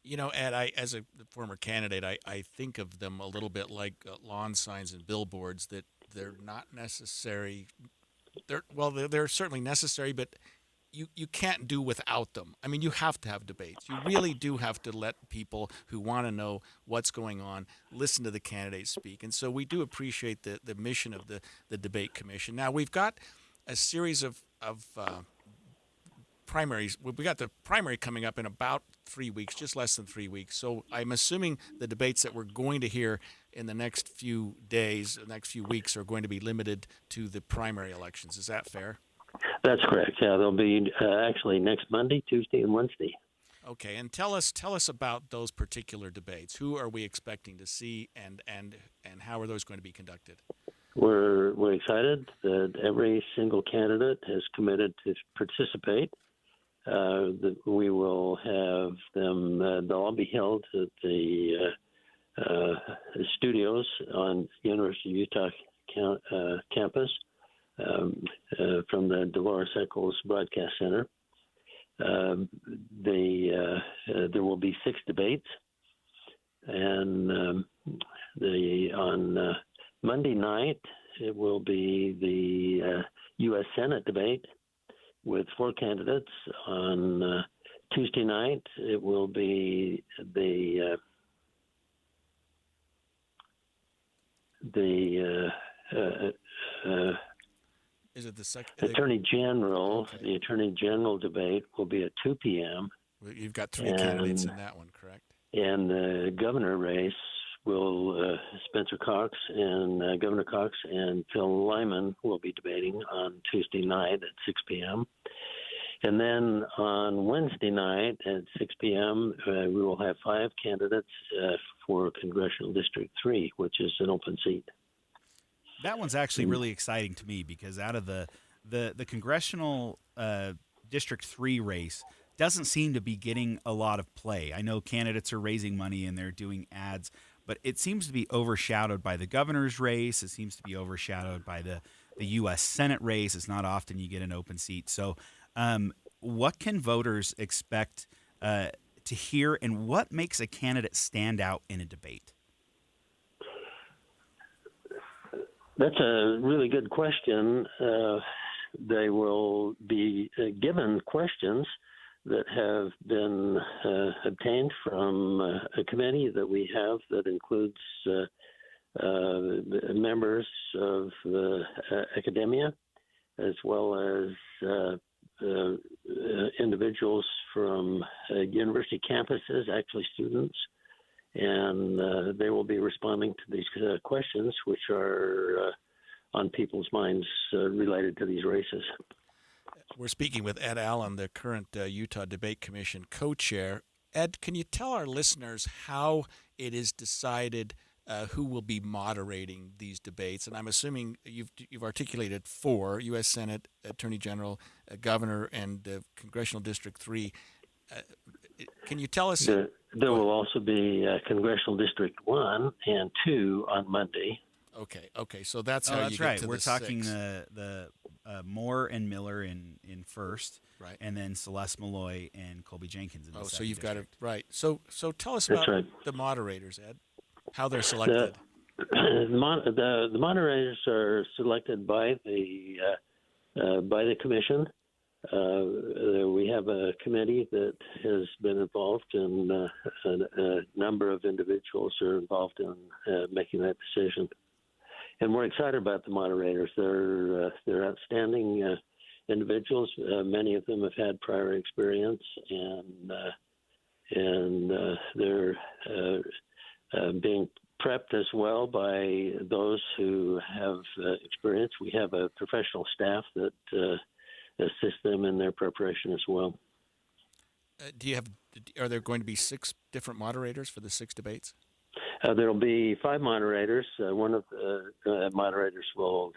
You know, Ed, as a former candidate, I think of them a little bit like lawn signs and billboards, that they're not necessary. They're certainly necessary, but you can't do without them. I mean, you have to have debates. You really do have to let people who want to know what's going on listen to the candidates speak. And so we do appreciate the mission of the Debate Commission. Now, we've got a series of primaries. We got the primary coming up in about 3 weeks, just less than 3 weeks. So I'm assuming the debates that we're going to hear in the next few days, the next few weeks, are going to be limited to the primary elections. Is that fair? That's correct. Yeah, they'll be actually next Monday, Tuesday, and Wednesday. Okay, and tell us about those particular debates. Who are we expecting to see, and how are those going to be conducted? We're excited that every single candidate has committed to participate. We will have them. They'll all be held at the studios on University of Utah campus from the Dolores Eccles Broadcast Center. there will be 6 debates, and on Monday night it will be the U.S. Senate debate with 4 candidates. On Tuesday night it will be the Is it the second? Attorney General. Okay. The Attorney General debate will be at 2 p.m. You've got 3 candidates in that one, correct? And the governor race will Spencer Cox and Governor Cox and Phil Lyman will be debating on Tuesday night at 6 p.m. And then on Wednesday night at 6 p.m., we will have 5 candidates for Congressional District 3, which is an open seat. That one's actually really exciting to me because out of the Congressional District 3 race doesn't seem to be getting a lot of play. I know candidates are raising money and they're doing ads, but it seems to be overshadowed by the governor's race. It seems to be overshadowed by the U.S. Senate race. It's not often you get an open seat. So what can voters expect to hear, and what makes a candidate stand out in a debate? That's a really good question. They will be given questions that have been obtained from a committee that we have that includes members of academia as well as individuals from university campuses, actually students. And they will be responding to these questions, which are on people's minds related to these races. We're speaking with Ed Allen, the current Utah Debate Commission co-chair. Ed, can you tell our listeners how it is decided who will be moderating these debates? And I'm assuming you've articulated 4: U.S. Senate, Attorney General, Governor, and Congressional District 3. Can you tell us? There will also be Congressional District 1 and 2 on Monday. Okay. So that's how you get right. to We're the talking 6. the Moore and Miller in first, right, and then Celeste Malloy and Colby Jenkins in the second. So you've district. got it right. So tell us about the moderators, Ed. How they're selected. The moderators are selected by the commission. We have a committee that has been involved, and a number of individuals are involved in making that decision. And we're excited about the moderators. They're outstanding individuals. Many of them have had prior experience, and they're being prepped as well by those who have experience. We have a professional staff that assist them in their preparation as well. Are there going to be 6 different moderators for the 6 debates? There will be 5 moderators. One of the moderators will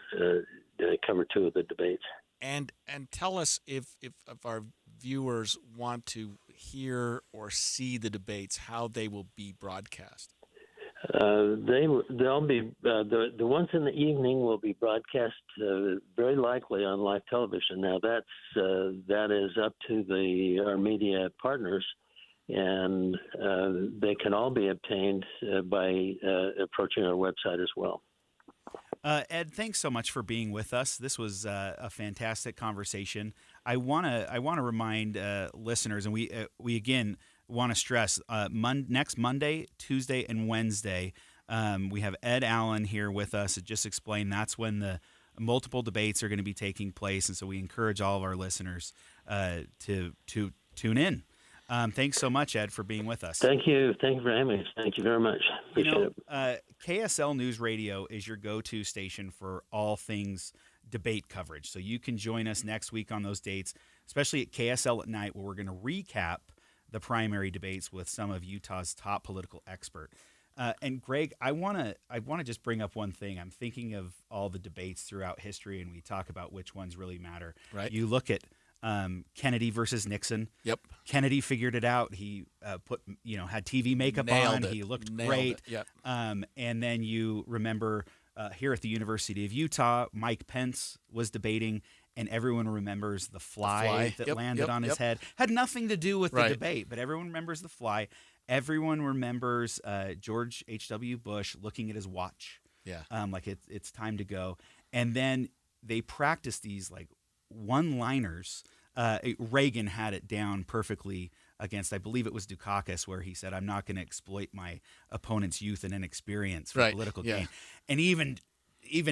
cover 2 of the debates. And tell us if our viewers want to hear or see the debates, how they will be broadcast. They'll be the ones in the evening will be broadcast very likely on live television. Now that is up to our media partners, and they can all be obtained by approaching our website as well. Ed, thanks so much for being with us. This was a fantastic conversation. I want to remind listeners, and we again want to stress next Monday, Tuesday, and Wednesday, we have Ed Allen here with us to just explain that's when the multiple debates are going to be taking place, and so we encourage all of our listeners to tune in. Thanks so much, Ed, for being with us. Thank you. Thank you for having me. Thank you very much. Appreciate it. KSL News Radio is your go-to station for all things debate coverage. So you can join us next week on those dates, especially at KSL at Night, where we're going to recap the primary debates with some of Utah's top political expert. And Greg, I want to just bring up one thing. I'm thinking of all the debates throughout history, and we talk about which ones really matter. Right. You look at Kennedy versus Nixon. Yep. Kennedy figured it out. He had TV makeup on. He looked great. Yep. And then you remember here at the University of Utah, Mike Pence was debating, and everyone remembers the fly that Yep, landed yep, on his yep. head. Had nothing to do with the Right. debate, but everyone remembers the fly. Everyone remembers George H.W. Bush looking at his watch. Yeah. Like it's time to go. And then they practice these like one-liners. Reagan had it down perfectly against, I believe it was Dukakis, where he said, "I'm not going to exploit my opponent's youth and inexperience for political gain." And even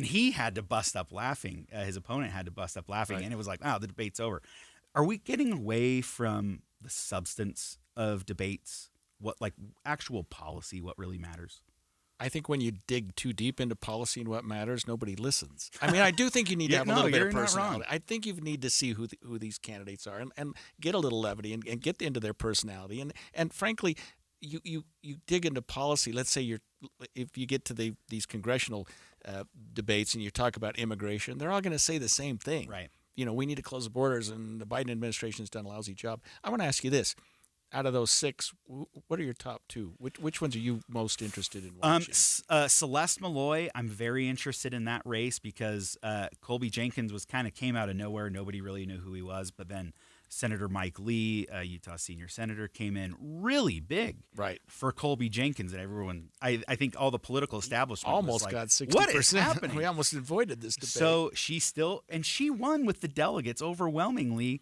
he had to bust up laughing. His opponent had to bust up laughing, Right. and it was like, "Wow, the debate's over." Are we getting away from the substance of debates? What, like, actual policy? What really matters? I think when you dig too deep into policy and what matters, nobody listens. I mean, I do think you need to have a little bit you're of not personality. wrong. I think you need to see who these candidates are and get a little levity and get into their personality. And frankly, you dig into policy. Let's say if you get to these congressional debates and you talk about immigration, they're all going to say the same thing. Right. You know, we need to close the borders, and the Biden administration has done a lousy job. I want to ask you this. Out of those 6, what are your top 2? Which ones are you most interested in watching? Celeste Malloy, I'm very interested in that race because Colby Jenkins came out of nowhere. Nobody really knew who he was. But then Senator Mike Lee, Utah senior senator, came in really big for Colby Jenkins. And everyone, I think all the political establishment almost was like, got 60%. what is happening? We almost avoided this debate. So she won with the delegates overwhelmingly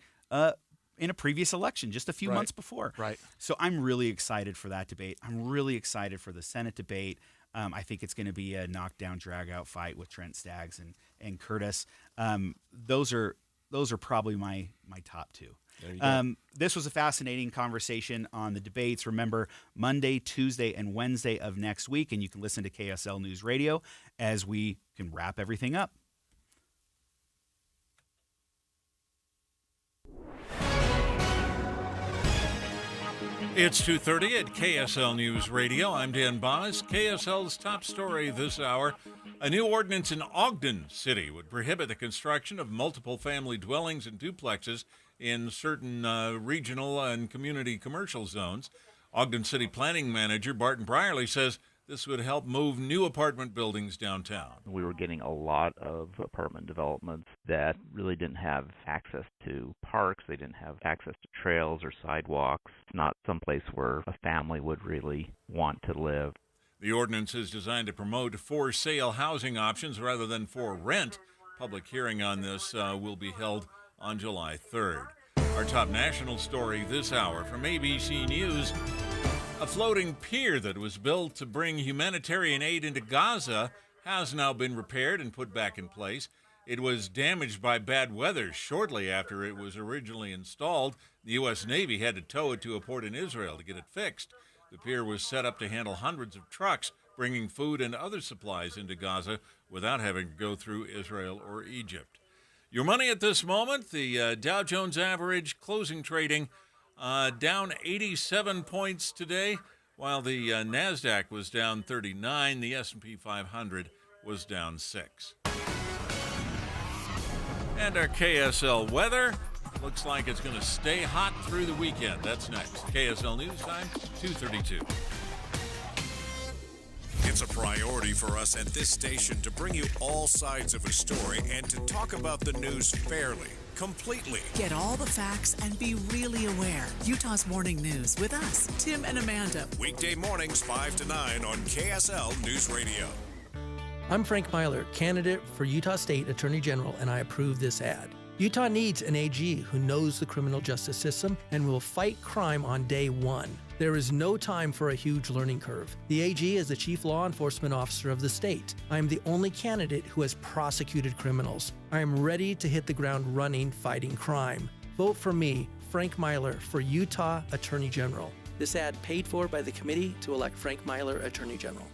in a previous election just a few months before. Right. So I'm really excited for that debate. I'm really excited for the Senate debate. I think it's going to be a knockdown, drag-out fight with Trent Staggs and Curtis. Those are probably my top 2. There you go. This was a fascinating conversation on the debates. Remember, Monday, Tuesday, and Wednesday of next week, and you can listen to KSL News Radio as we can wrap everything up. It's 2:30 at KSL News Radio. I'm Dan Bonas. KSL's top story this hour. A new ordinance in Ogden City would prohibit the construction of multiple family dwellings and duplexes in certain regional and community commercial zones. Ogden City Planning Manager Barton Brierly says this would help move new apartment buildings downtown. We were getting a lot of apartment developments that really didn't have access to parks. They didn't have access to trails or sidewalks. Not someplace where a family would really want to live. The ordinance is designed to promote for-sale housing options rather than for rent. Public hearing on this will be held on July 3rd. Our top national story this hour from ABC News. A floating pier that was built to bring humanitarian aid into Gaza has now been repaired and put back in place. It was damaged by bad weather shortly after it was originally installed. The U.S. Navy had to tow it to a port in Israel to get it fixed. The pier was set up to handle hundreds of trucks bringing food and other supplies into Gaza without having to go through Israel or Egypt. Your money at this moment, the Dow Jones average closing trading down 87 points today, while the NASDAQ was down 39. The S&P 500 was down 6. And our KSL weather looks like it's going to stay hot through the weekend. That's next. KSL News Time, 2:32. It's a priority for us at this station to bring you all sides of a story and to talk about the news fairly, completely. Get all the facts and be really aware. Utah's Morning News with us, Tim and Amanda. Weekday mornings 5 to 9 on KSL News Radio. I'm Frank Myler, candidate for Utah State Attorney General, and I approve this ad. Utah needs an AG who knows the criminal justice system and will fight crime on day one. There is no time for a huge learning curve. The AG is the chief law enforcement officer of the state. I am the only candidate who has prosecuted criminals. I am ready to hit the ground running fighting crime. Vote for me, Frank Myler, for Utah Attorney General. This ad paid for by the committee to elect Frank Myler Attorney General.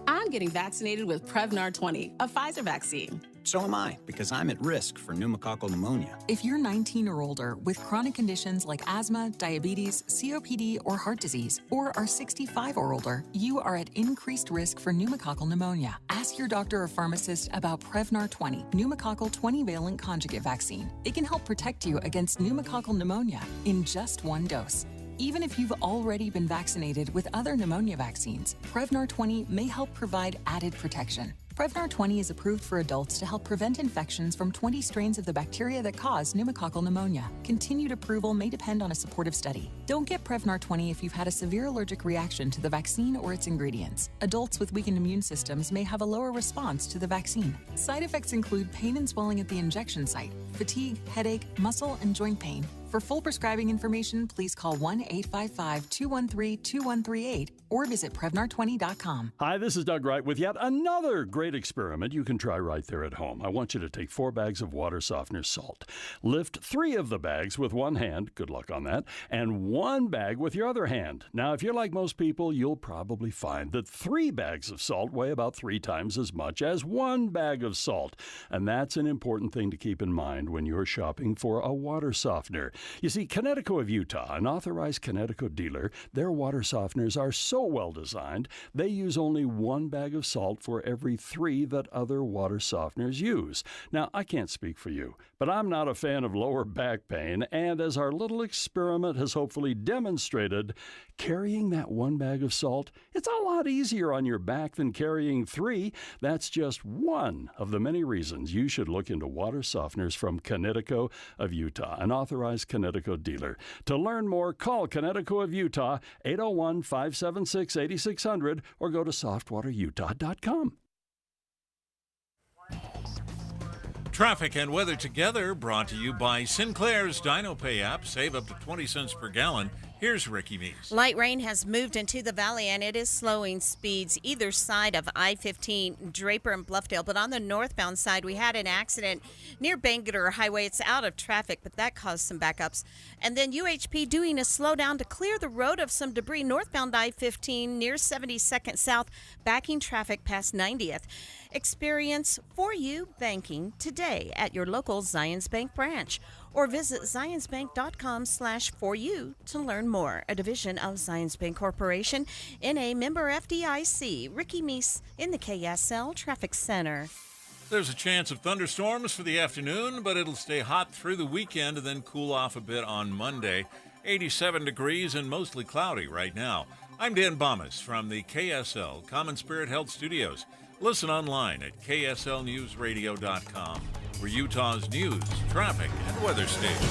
I'm getting vaccinated with Prevnar 20, a Pfizer vaccine. So am I, because I'm at risk for pneumococcal pneumonia. If you're 19 or older with chronic conditions like asthma, diabetes, COPD, or heart disease, or are 65 or older, you are at increased risk for pneumococcal pneumonia. Ask your doctor or pharmacist about Prevnar 20, pneumococcal 20-valent conjugate vaccine. It can help protect you against pneumococcal pneumonia in just one dose. Even if you've already been vaccinated with other pneumonia vaccines, Prevnar 20 may help provide added protection. Prevnar 20 is approved for adults to help prevent infections from 20 strains of the bacteria that cause pneumococcal pneumonia. Continued approval may depend on a supportive study. Don't get Prevnar 20 if you've had a severe allergic reaction to the vaccine or its ingredients. Adults with weakened immune systems may have a lower response to the vaccine. Side effects include pain and swelling at the injection site, fatigue, headache, muscle, and joint pain. For full prescribing information, please call 1-855-213-2138 or visit Prevnar20.com. Hi, this is Doug Wright with yet another great experiment you can try right there at home. I want you to take 4 bags of water softener salt. Lift 3 of the bags with one hand, good luck on that, and 1 bag with your other hand. Now, if you're like most people, you'll probably find that 3 bags of salt weigh about 3 times as much as 1 bag of salt. And that's an important thing to keep in mind when you're shopping for a water softener. You see, Connecticut of Utah, an authorized Connecticut dealer, their water softeners are so well designed, they use only 1 bag of salt for every 3 that other water softeners use. Now, I can't speak for you, but I'm not a fan of lower back pain, and as our little experiment has hopefully demonstrated, carrying that 1 bag of salt, it's a lot easier on your back than carrying 3. That's just one of the many reasons you should look into water softeners from Connecticut of Utah, an authorized Connecticut dealer. To learn more, call Connecticut of Utah, 801-576-8600, or go to softwaterutah.com. Traffic and weather together, brought to you by Sinclair's DinoPay app. Save up to 20 cents per gallon. Here's Ricky Meese. Light rain has moved into the valley, and it is slowing speeds either side of I-15, Draper and Bluffdale. But on the northbound side, we had an accident near Bangor Highway. It's out of traffic, but that caused some backups. And then UHP doing a slowdown to clear the road of some debris northbound I-15 near 72nd South, backing traffic past 90th. Experience For You banking today at your local Zions Bank branch, or visit zionsbank.com/foryou to learn more. A division of Zions Bank Corporation, N.A. member FDIC. Ricky Meese in the KSL Traffic Center. There's a chance of thunderstorms for the afternoon, but it'll stay hot through the weekend and then cool off a bit on Monday. 87 degrees and mostly cloudy right now. I'm Dan Bomas from the KSL Common Spirit Health Studios. Listen online at kslnewsradio.com for Utah's news, traffic, and weather station.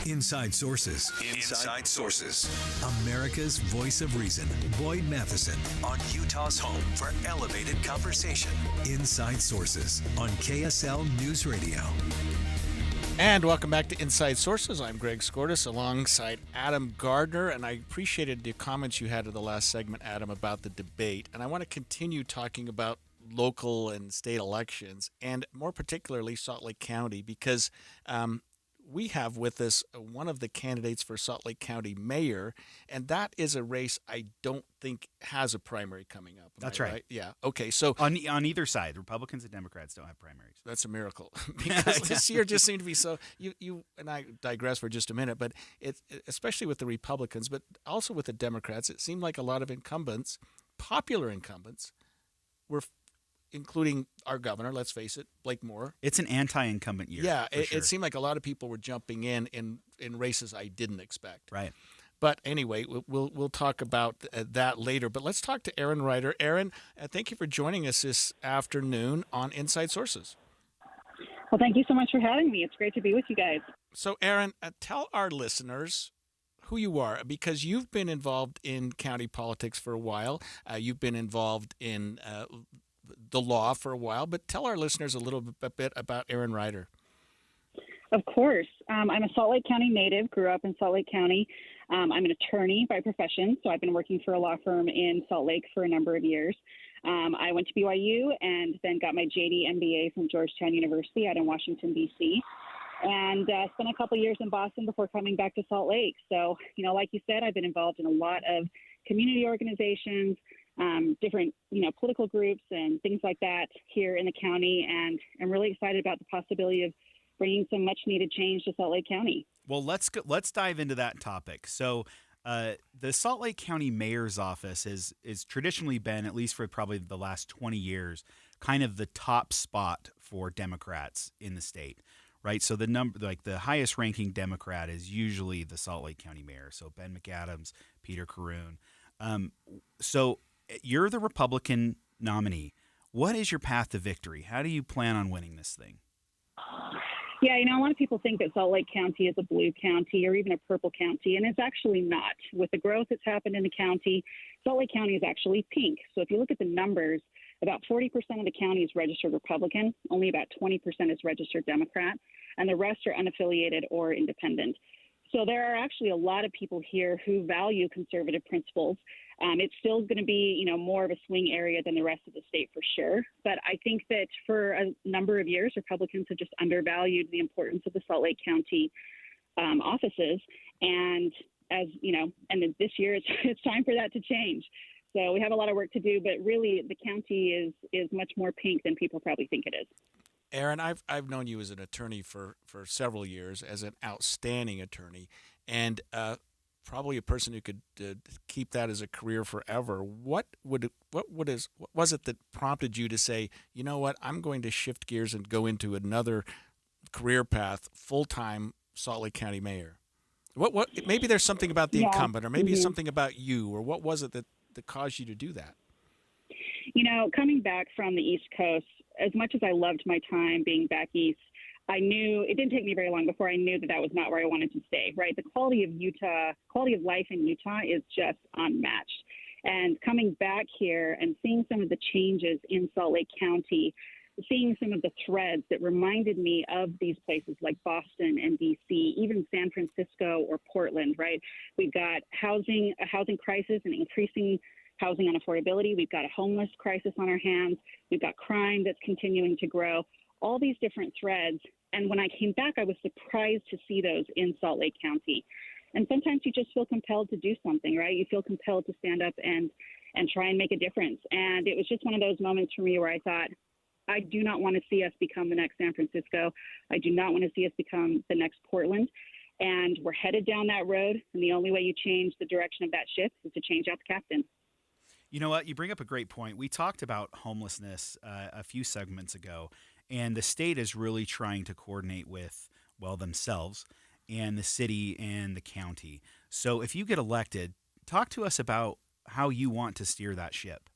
Inside Sources. Inside Sources. America's voice of reason. Boyd Matheson on Utah's home for elevated conversation. Inside Sources on KSL News Radio. And welcome back to Inside Sources. I'm Greg Skordas alongside Adam Gardner, and I appreciated the comments you had in the last segment, Adam, about the debate. And I want to continue talking about local and state elections, and more particularly Salt Lake County, because we have with us one of the candidates for Salt Lake County mayor, and that is a race I don't think has a primary coming up. That's right. Yeah. Okay. So on either side, Republicans and Democrats don't have primaries. That's a miracle, because this year just seemed to be so. You and I digress for just a minute, but especially with the Republicans, but also with the Democrats, it seemed like a lot of incumbents, popular incumbents, were including our governor, let's face it, Blake Moore. It's an anti-incumbent year. Yeah, sure. It seemed like a lot of people were jumping in races I didn't expect. Right. But anyway, we'll talk about that later. But let's talk to Aaron Ryder. Aaron, thank you for joining us this afternoon on Inside Sources. Well, thank you so much for having me. It's great to be with you guys. So, Aaron, tell our listeners who you are, because you've been involved in county politics for a while. You've been involved in the law for a while, but tell our listeners a little bit about Aaron Ryder. Of course. I'm a Salt Lake County native, grew up in Salt Lake County. I'm an attorney by profession, so I've been working for a law firm in Salt Lake for a number of years. I went to BYU and then got my JD MBA from Georgetown University out in Washington, D.C., and spent a couple years in Boston before coming back to Salt Lake. So, like you said, I've been involved in a lot of community organizations, different, political groups and things like that here in the county. And I'm really excited about the possibility of bringing some much needed change to Salt Lake County. Well, let's dive into that topic. So the Salt Lake County Mayor's Office is traditionally been, at least for probably the last 20 years, kind of the top spot for Democrats in the state, right? So the highest ranking Democrat is usually the Salt Lake County Mayor. So Ben McAdams, Peter Caroon. So you're the Republican nominee. What is your path to victory? How do you plan on winning this thing? Yeah, a lot of people think that Salt Lake County is a blue county or even a purple county, and it's actually not. With the growth that's happened in the county, Salt Lake County is actually pink. So if you look at the numbers, about 40% of the county is registered Republican, only about 20% is registered Democrat, and the rest are unaffiliated or independent. So there are actually a lot of people here who value conservative principles. It's still going to be, more of a swing area than the rest of the state for sure. But I think that for a number of years, Republicans have just undervalued the importance of the Salt Lake County offices. And and this year it's time for that to change. So we have a lot of work to do, but really the county is much more pink than people probably think it is. Aaron, I've known you as an attorney for several years, as an outstanding attorney, and probably a person who could keep that as a career forever. What was it that prompted you to say, you know what, I'm going to shift gears and go into another career path, full-time Salt Lake County mayor? What maybe there's something about the incumbent, or maybe something about you, or what was it that caused you to do that? Coming back from the East Coast, as much as I loved my time being back east, I knew it didn't take me very long before I knew that was not where I wanted to stay, right? The quality of life in Utah is just unmatched. And coming back here and seeing some of the changes in Salt Lake County, seeing some of the threads that reminded me of these places like Boston and DC, even San Francisco or Portland, right? We've got a housing crisis and increasing housing unaffordability. We've got a homeless crisis on our hands. We've got crime that's continuing to grow, all these different threads. And when I came back, I was surprised to see those in Salt Lake County. And sometimes you just feel compelled to do something, right? You feel compelled to stand up and try and make a difference. And it was just one of those moments for me where I thought, I do not want to see us become the next San Francisco. I do not want to see us become the next Portland. And we're headed down that road. And the only way you change the direction of that ship is to change out the captain. You know what? You bring up a great point. We talked about homelessness a few segments ago, and the state is really trying to coordinate with, themselves and the city and the county. So if you get elected, talk to us about how you want to steer that ship.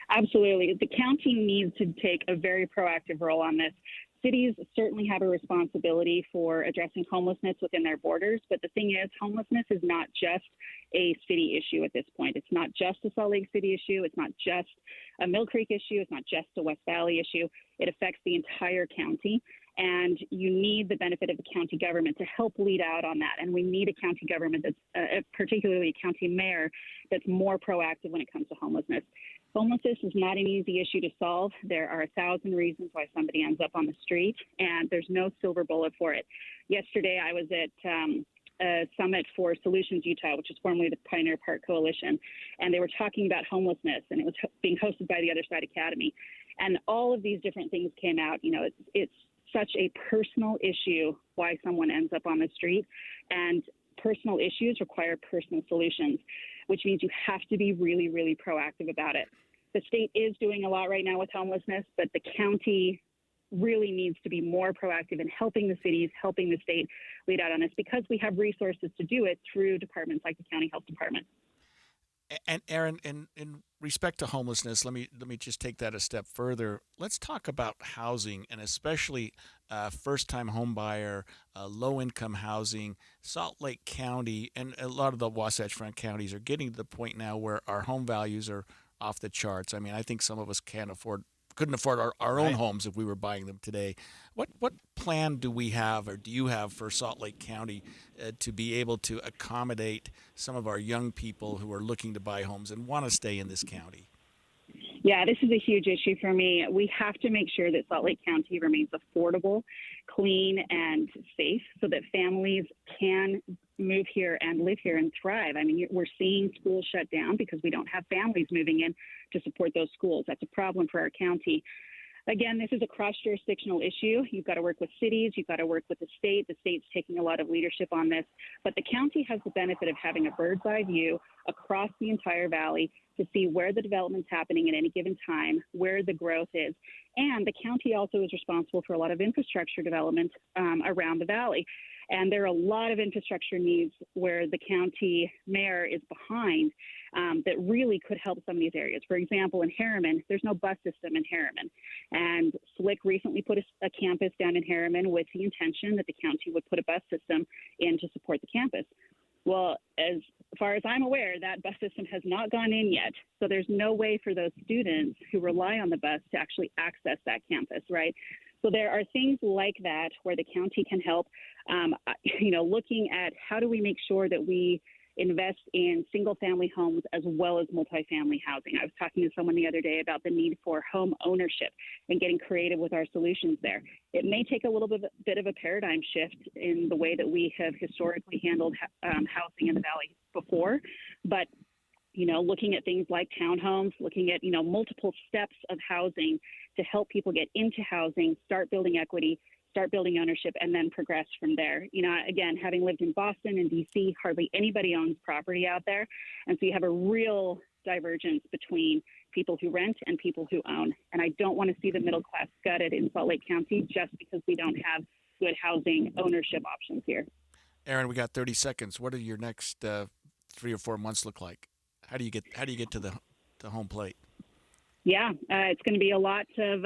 Absolutely. The county needs to take a very proactive role on this. Cities certainly have a responsibility for addressing homelessness within their borders, but the thing is, homelessness is not just a city issue at this point. It's not just a Salt Lake City issue. It's not just a Mill Creek issue. It's not just a West Valley issue. It affects the entire county, and you need the benefit of the county government to help lead out on that. And we need a county government that's, particularly a county mayor, that's more proactive when it comes to homelessness. Homelessness is not an easy issue to solve. There are 1,000 reasons why somebody ends up on the street, and there's no silver bullet for it. Yesterday, I was at a summit for Solutions Utah, which is formerly the Pioneer Park Coalition, and they were talking about homelessness, and it was being hosted by the Other Side Academy. And all of these different things came out. It's such a personal issue why someone ends up on the street, and personal issues require personal solutions, which means you have to be really, really proactive about it. The state is doing a lot right now with homelessness, but the county really needs to be more proactive in helping the cities, helping the state lead out on this, because we have resources to do it through departments like the county health department. And Aaron, in respect to homelessness, let me just take that a step further. Let's talk about housing, and especially first-time home buyer, low-income housing. Salt Lake County and a lot of the Wasatch Front counties are getting to the point now where our home values are off the charts. I mean, I think some of us couldn't afford our own homes if we were buying them today. What plan do we have, or do you have, for Salt Lake County to be able to accommodate some of our young people who are looking to buy homes and want to stay in this county? Yeah, this is a huge issue for me. We have to make sure that Salt Lake County remains affordable, clean, and safe so that families can move here and live here and thrive. I mean, we're seeing schools shut down because we don't have families moving in to support those schools. That's a problem for our county. Again, this is a cross-jurisdictional issue. You've got to work with cities. You've got to work with the state. The state's taking a lot of leadership on this. But the county has the benefit of having a bird's-eye view across the entire valley to see where the development's happening at any given time, where the growth is. And the county also is responsible for a lot of infrastructure development around the valley. And there are a lot of infrastructure needs where the county mayor is behind that really could help some of these areas. For example, in Harriman, there's no bus system in Harriman. And SLIC recently put a campus down in Harriman with the intention that the county would put a bus system in to support the campus. Well, as far as I'm aware, that bus system has not gone in yet. So there's no way for those students who rely on the bus to actually access that campus, right? So there are things like that where the county can help, looking at how do we make sure that we invest in single-family homes as well as multifamily housing. I was talking to someone the other day about the need for home ownership and getting creative with our solutions there. It may take a little bit of a paradigm shift in the way that we have historically handled housing in the Valley before, but looking at things like townhomes, looking at, multiple steps of housing to help people get into housing, start building equity, start building ownership, and then progress from there. Again, having lived in Boston and DC, hardly anybody owns property out there. And so you have a real divergence between people who rent and people who own. And I don't want to see the middle class gutted in Salt Lake County just because we don't have good housing ownership options here. Aaron, we got 30 seconds. What do your next 3 or 4 months look like? How do you get to the home plate? Yeah, it's going to be a lot of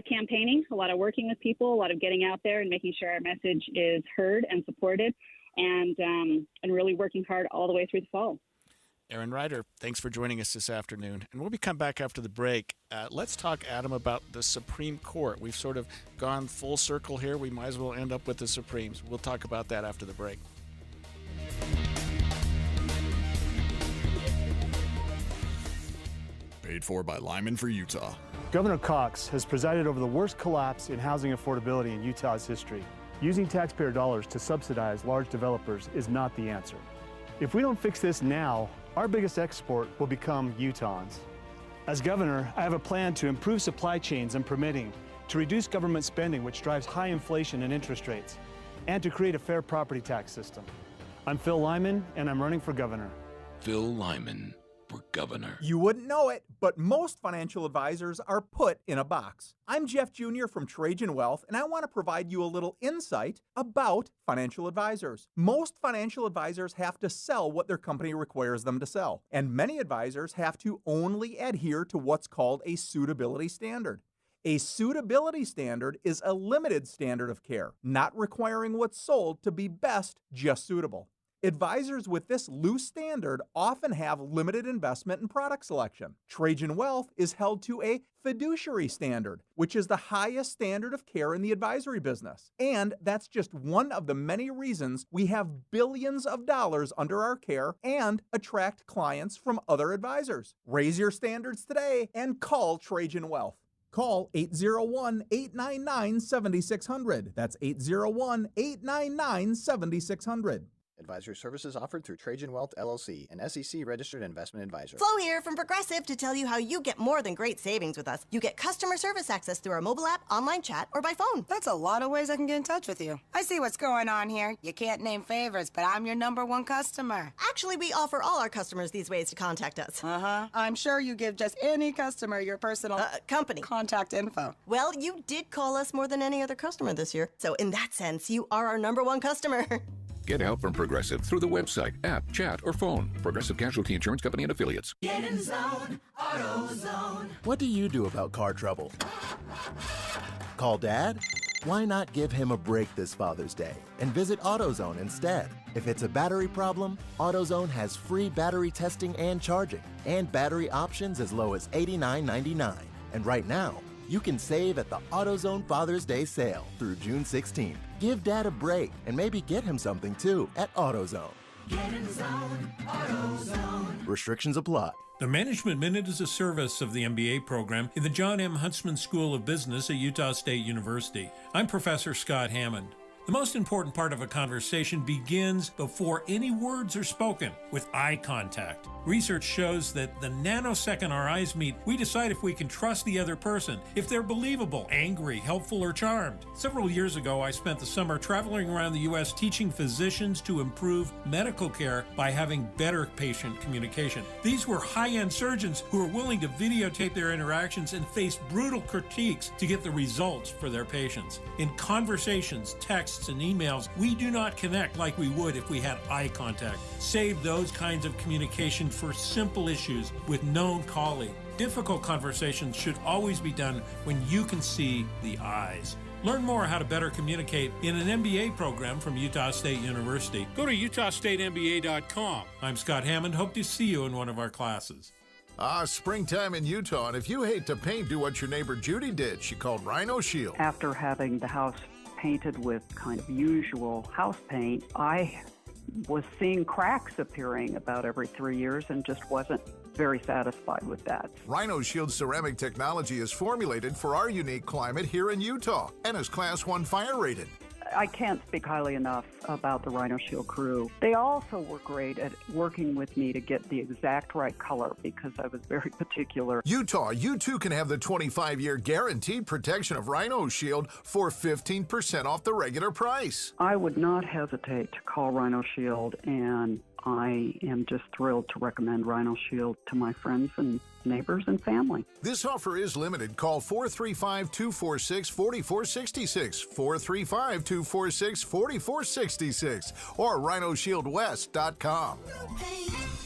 campaigning, a lot of working with people, a lot of getting out there and making sure our message is heard and supported, and really working hard all the way through the fall. Aaron Ryder, thanks for joining us this afternoon. And when we come back after the break, let's talk, Adam, about the Supreme Court. We've sort of gone full circle here. We might as well end up with the Supremes. We'll talk about that after the break. Paid for by Lyman for Utah. Governor Cox has presided over the worst collapse in housing affordability in Utah's history. Using taxpayer dollars to subsidize large developers is not the answer. If we don't fix this now, our biggest export will become Utahns. As governor, I have a plan to improve supply chains and permitting, to reduce government spending, which drives high inflation and interest rates, and to create a fair property tax system. I'm Phil Lyman, and I'm running for governor. Phil Lyman for governor. You wouldn't know it, but most financial advisors are put in a box. I'm Jeff Jr. from Trajan Wealth, and I want to provide you a little insight about financial advisors. Most financial advisors have to sell what their company requires them to sell, and many advisors have to only adhere to what's called a suitability standard. A suitability standard is a limited standard of care, not requiring what's sold to be best, just suitable. Advisors with this loose standard often have limited investment and product selection. Trajan Wealth is held to a fiduciary standard, which is the highest standard of care in the advisory business. And that's just one of the many reasons we have billions of dollars under our care and attract clients from other advisors. Raise your standards today and call Trajan Wealth. Call 801-899-7600. That's 801-899-7600. Advisory services offered through Trajan Wealth, LLC, an SEC-registered investment advisor. Flo here from Progressive to tell you how you get more than great savings with us. You get customer service access through our mobile app, online chat, or by phone. That's a lot of ways I can get in touch with you. I see what's going on here. You can't name favorites, but I'm your #1 customer. Actually, we offer all our customers these ways to contact us. I'm sure you give just any customer your personal company contact info. Well, you did call us more than any other customer this year. So in that sense, you are our #1 customer. Get help from Progressive through the website, app, chat, or phone. Progressive Casualty Insurance Company and Affiliates. Get in zone, AutoZone. What do you do about car trouble? Call Dad? Why not give him a break this Father's Day and visit AutoZone instead? If it's a battery problem, AutoZone has free battery testing and charging, and battery options as low as $89.99. And right now, you can save at the AutoZone Father's Day sale through June 16th. Give Dad a break and maybe get him something too at AutoZone. Get in zone, AutoZone. Restrictions apply. The Management Minute is a service of the MBA program in the John M. Huntsman School of Business at Utah State University. I'm Professor Scott Hammond. The most important part of a conversation begins before any words are spoken, with eye contact. Research shows that the nanosecond our eyes meet, we decide if we can trust the other person, if they're believable, angry, helpful, or charmed. Several years ago, I spent the summer traveling around the U.S. teaching physicians to improve medical care by having better patient communication. These were high-end surgeons who were willing to videotape their interactions and face brutal critiques to get the results for their patients. In conversations, texts, texts and emails, we do not connect like we would if we had eye contact. Save those kinds of communication for simple issues with known colleagues. Difficult conversations should always be done when you can see the eyes. Learn more how to better communicate in an MBA program from Utah State University. Go to utahstatemba.com. I'm Scott Hammond. Hope to see you in one of our classes. Springtime in Utah, and if you hate to paint, do what your neighbor Judy did. She called Rhino Shield. After having the house painted with kind of usual house paint, I was seeing cracks appearing about every 3 years and just wasn't very satisfied with that. Rhino Shield ceramic technology is formulated for our unique climate here in Utah and is Class 1 fire rated. I can't speak highly enough about the Rhino Shield crew. They also were great at working with me to get the exact right color because I was very particular. Utah, you too can have the 25-year guaranteed protection of Rhino Shield for 15% off the regular price. I would not hesitate to call Rhino Shield, and I am just thrilled to recommend Rhino Shield to my friends and neighbors and family. This offer is limited. Call 435-246-4466, 435-246-4466, or rhinoshieldwest.com.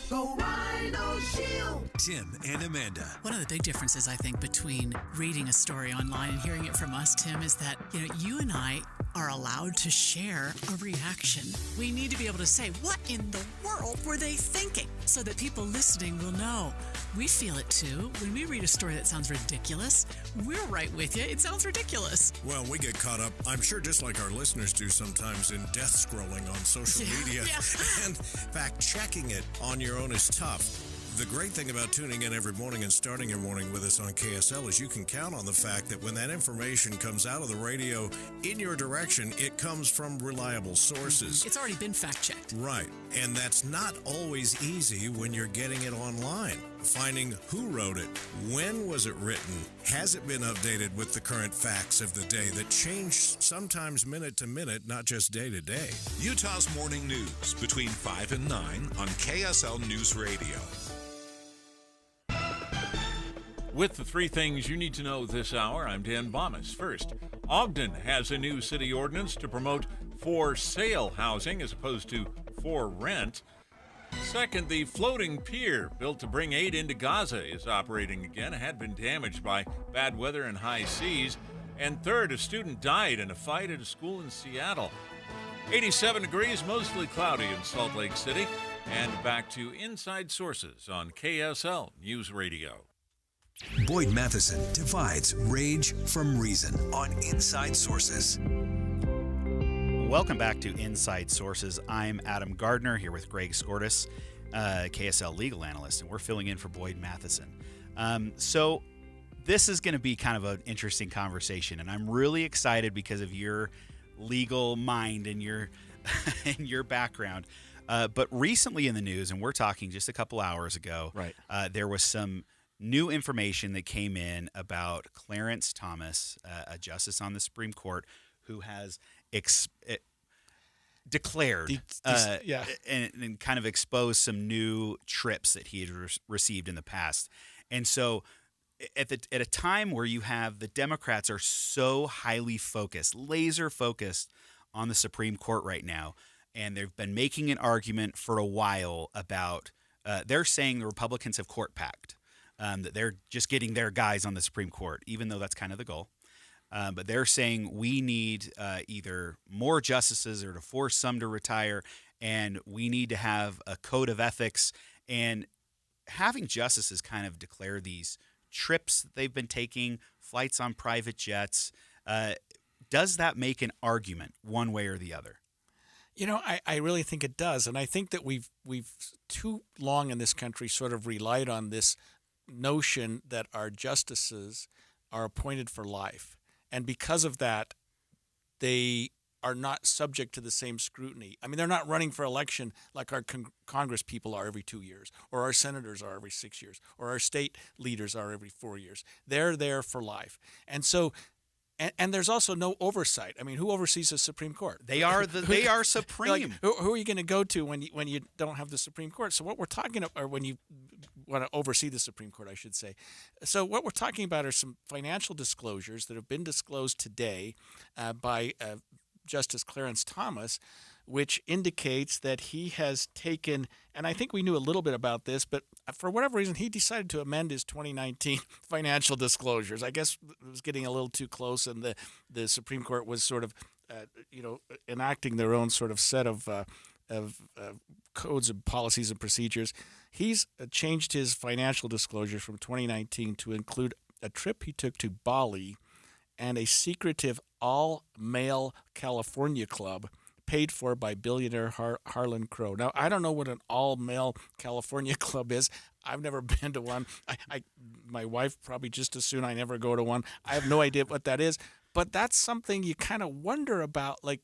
Go Rhino Shield. Tim and Amanda. One of the big differences, I think, between reading a story online and hearing it from us, Tim, is that, you and I are allowed to share a reaction. We need to be able to say, what in the world were they thinking? So that people listening will know. We feel it too. When we read a story that sounds ridiculous, we're right with you. It sounds ridiculous. Well, we get caught up, I'm sure just like our listeners do sometimes, in death scrolling on social media. And fact-checking it on your own is tough. The great thing about tuning in every morning and starting your morning with us on KSL is you can count on the fact that when that information comes out of the radio in your direction, it comes from reliable sources. It's already been fact-checked. Right. And that's not always easy when you're getting it online. Finding who wrote it, when was it written, has it been updated with the current facts of the day that change sometimes minute to minute, not just day to day. Utah's Morning News between 5 and 9 on KSL News Radio. With the three things you need to know this hour, I'm Dan Bomas. First, Ogden has a new city ordinance to promote for sale housing as opposed to for rent. Second, the floating pier built to bring aid into Gaza is operating again. It had been damaged by bad weather and high seas. And third, a student died in a fight at a school in Seattle. 87 degrees, mostly cloudy in Salt Lake City. And back to Inside Sources on KSL News Radio. Boyd Matheson divides rage from reason on Inside Sources. Welcome back to Inside Sources. I'm Adam Gardner here with Greg Skordas, KSL legal analyst, and we're filling in for Boyd Matheson. So this is going to be kind of an interesting conversation, and I'm really excited because of your legal mind and your and your background. But recently in the news, and we're talking just a couple hours ago, right? There was some new information that came in about Clarence Thomas, a justice on the Supreme Court, who has declared and kind of exposed some new trips that he had received in the past. And so at a time where you have the Democrats are so highly focused, laser focused on the Supreme Court right now, and they've been making an argument for a while about, they're saying the Republicans have court-packed. That they're just getting their guys on the Supreme Court, even though that's kind of the goal. But they're saying we need either more justices or to force some to retire, and we need to have a code of ethics. And having justices kind of declare these trips that they've been taking, flights on private jets, does that make an argument one way or the other? I really think it does. And I think that we've too long in this country sort of relied on this notion that our justices are appointed for life. And because of that, they are not subject to the same scrutiny. I mean, they're not running for election like our Congress people are every 2 years, or our senators are every 6 years, or our state leaders are every 4 years. They're there for life. And so, and there's also no oversight. I mean, who oversees the Supreme Court? They are supreme. Like, who are you going to go to when you don't have the Supreme Court? So what we're talking about, or when you want to oversee the Supreme Court, I should say. So what we're talking about are some financial disclosures that have been disclosed today by Justice Clarence Thomas, which indicates that he has taken, and I think we knew a little bit about this, but for whatever reason, he decided to amend his 2019 financial disclosures. I guess it was getting a little too close, and the Supreme Court was sort of, enacting their own sort of set of codes and policies and procedures. He's changed his financial disclosures from 2019 to include a trip he took to Bali and a secretive all-male California club paid for by billionaire Harlan Crow. Now, I don't know what an all-male California club is. I've never been to one. My wife probably just as soon I never go to one. I have no idea what that is. But that's something you kind of wonder about, like,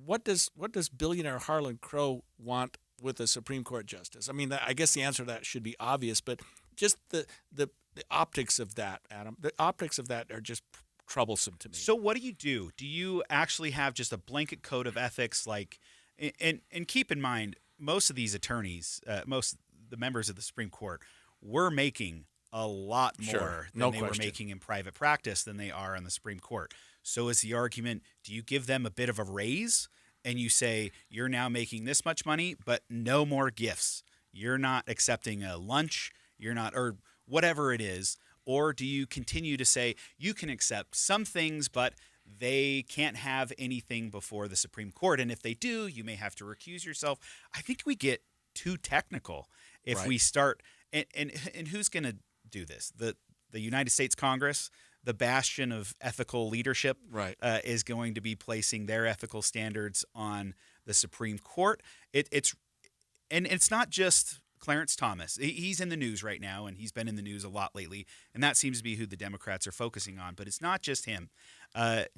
what does billionaire Harlan Crow want with a Supreme Court justice? I mean, I guess the answer to that should be obvious, but just the optics of that, Adam, the optics of that are just troublesome to me. So what do? Do you actually have just a blanket code of ethics? Like, and keep in mind, most of these attorneys, the members of the Supreme Court, were making a lot more than they were making in private practice than they are on the Supreme Court. So is the argument, do you give them a bit of a raise and you say, you're now making this much money, but no more gifts? You're not accepting a lunch, you're not, or whatever it is. Or do you continue to say you can accept some things, but they can't have anything before the Supreme Court? And if they do, you may have to recuse yourself. I think we get too technical if we start. And who's going to do this? The United States Congress, the bastion of ethical leadership, is going to be placing their ethical standards on the Supreme Court. It's not just Clarence Thomas. He's in the news right now, and he's been in the news a lot lately, and that seems to be who the Democrats are focusing on. But it's not just him.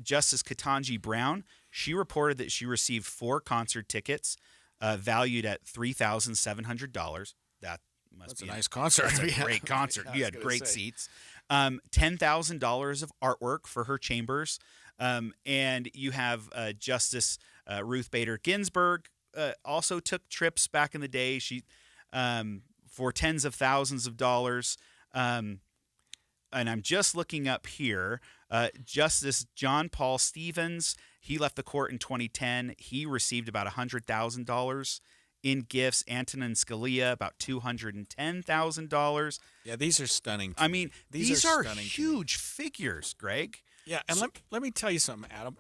Justice Ketanji Brown, she reported that she received 4 concert tickets valued at $3,700. That's a nice concert. That's a great concert. You had great seats. $10,000 of artwork for her chambers. And you have Justice Ruth Bader Ginsburg also took trips back in the day. She for tens of thousands of dollars. And I'm just looking up here. Justice John Paul Stevens, he left the court in 2010. He received about $100,000 in gifts. Antonin Scalia, about $210,000. Yeah, these are stunning. I mean, these are huge figures, Greg. Yeah, and let me tell you something, Adam.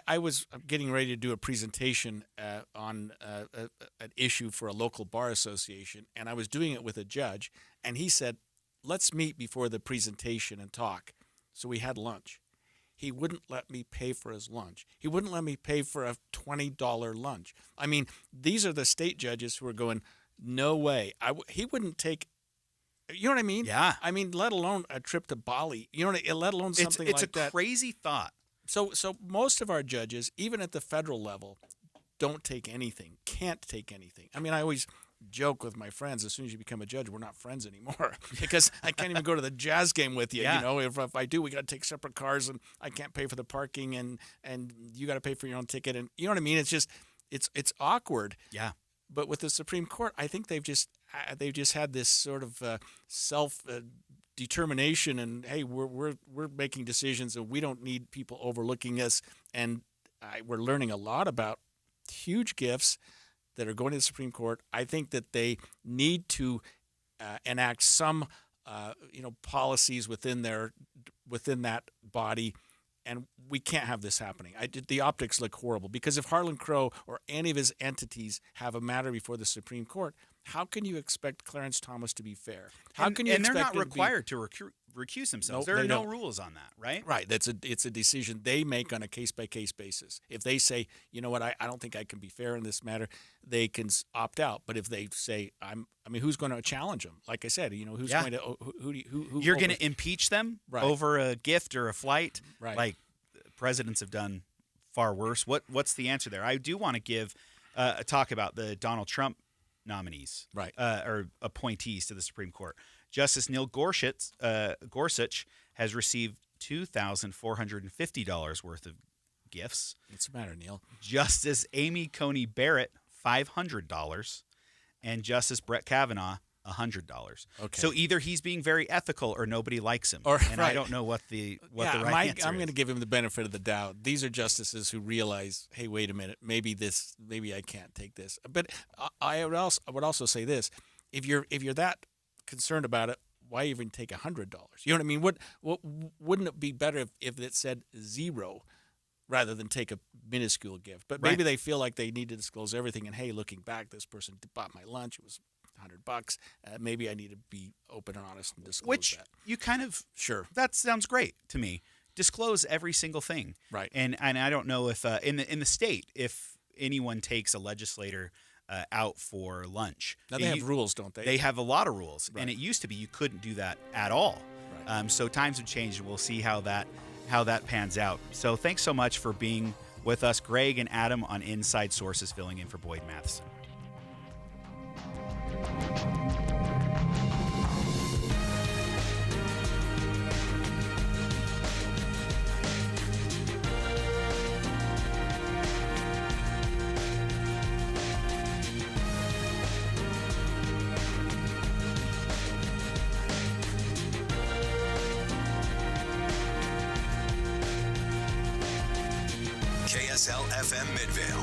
I was getting ready to do a presentation on an issue for a local bar association, and I was doing it with a judge, and he said, let's meet before the presentation and talk. So we had lunch. He wouldn't let me pay for his lunch. He wouldn't let me pay for a $20 lunch. I mean, these are the state judges who are going, no way. He wouldn't take, you know what I mean? Yeah. I mean, let alone a trip to Bali. You know what I mean? Let alone something like that. It's a crazy thought. So most of our judges, even at the federal level, don't take anything, can't take anything. I mean, I always joke with my friends, as soon as you become a judge, we're not friends anymore because I can't even go to the Jazz game with you. Yeah. You know, if I do, we got to take separate cars, and I can't pay for the parking, and you got to pay for your own ticket, and you know what I mean. It's just it's awkward. Yeah. But with the Supreme Court, I think they've just had this sort of self determination, and hey, we're making decisions, and we don't need people overlooking us, and we're learning a lot about huge gifts that are going to the Supreme Court. I think that they need to enact some, policies within that body, and we can't have this happening. The optics look horrible because if Harlan Crow or any of his entities have a matter before the Supreme Court, how can you expect Clarence Thomas to be fair? How can you expect they're not required to recuse themselves. There are no rules on that, right? Right. It's a decision they make on a case-by-case basis. If they say, you know what, I don't think I can be fair in this matter, they can opt out. But if they say, who's going to challenge them? Like I said, who's going to who you're going to impeach them over a gift or a flight? Right. Like presidents have done far worse. What's the answer there? I do want to give a talk about the Donald Trump nominees, or appointees to the Supreme Court. Justice Neil Gorsuch has received $2,450 worth of gifts. What's the matter, Neil? Justice Amy Coney Barrett, $500, and Justice Brett Kavanaugh, $100. Okay. So either he's being very ethical or nobody likes him. Or, and I don't know what the right answer I'm is. going to give him the benefit of the doubt. These are justices who realize, hey, wait a minute, maybe I can't take this. But I would also say this: if you're that concerned about it, why even take $100? You know what I mean? What wouldn't it be better if it said zero rather than take a minuscule gift? But maybe they feel like they need to disclose everything. And hey, looking back, this person bought my lunch. It was $100. Maybe I need to be open and honest and disclose Which that. you kind of sure. That sounds great to me. Disclose every single thing. Right. And I don't know if in the state if anyone takes a legislator out for lunch. Now they have rules, don't they? They have a lot of rules, Right. and it used to be you couldn't do that at all. Right. So times have changed, and we'll see how that pans out. So thanks so much for being with us, Greg and Adam, on Inside Sources, filling in for Boyd Matheson. KSL FM Midvale.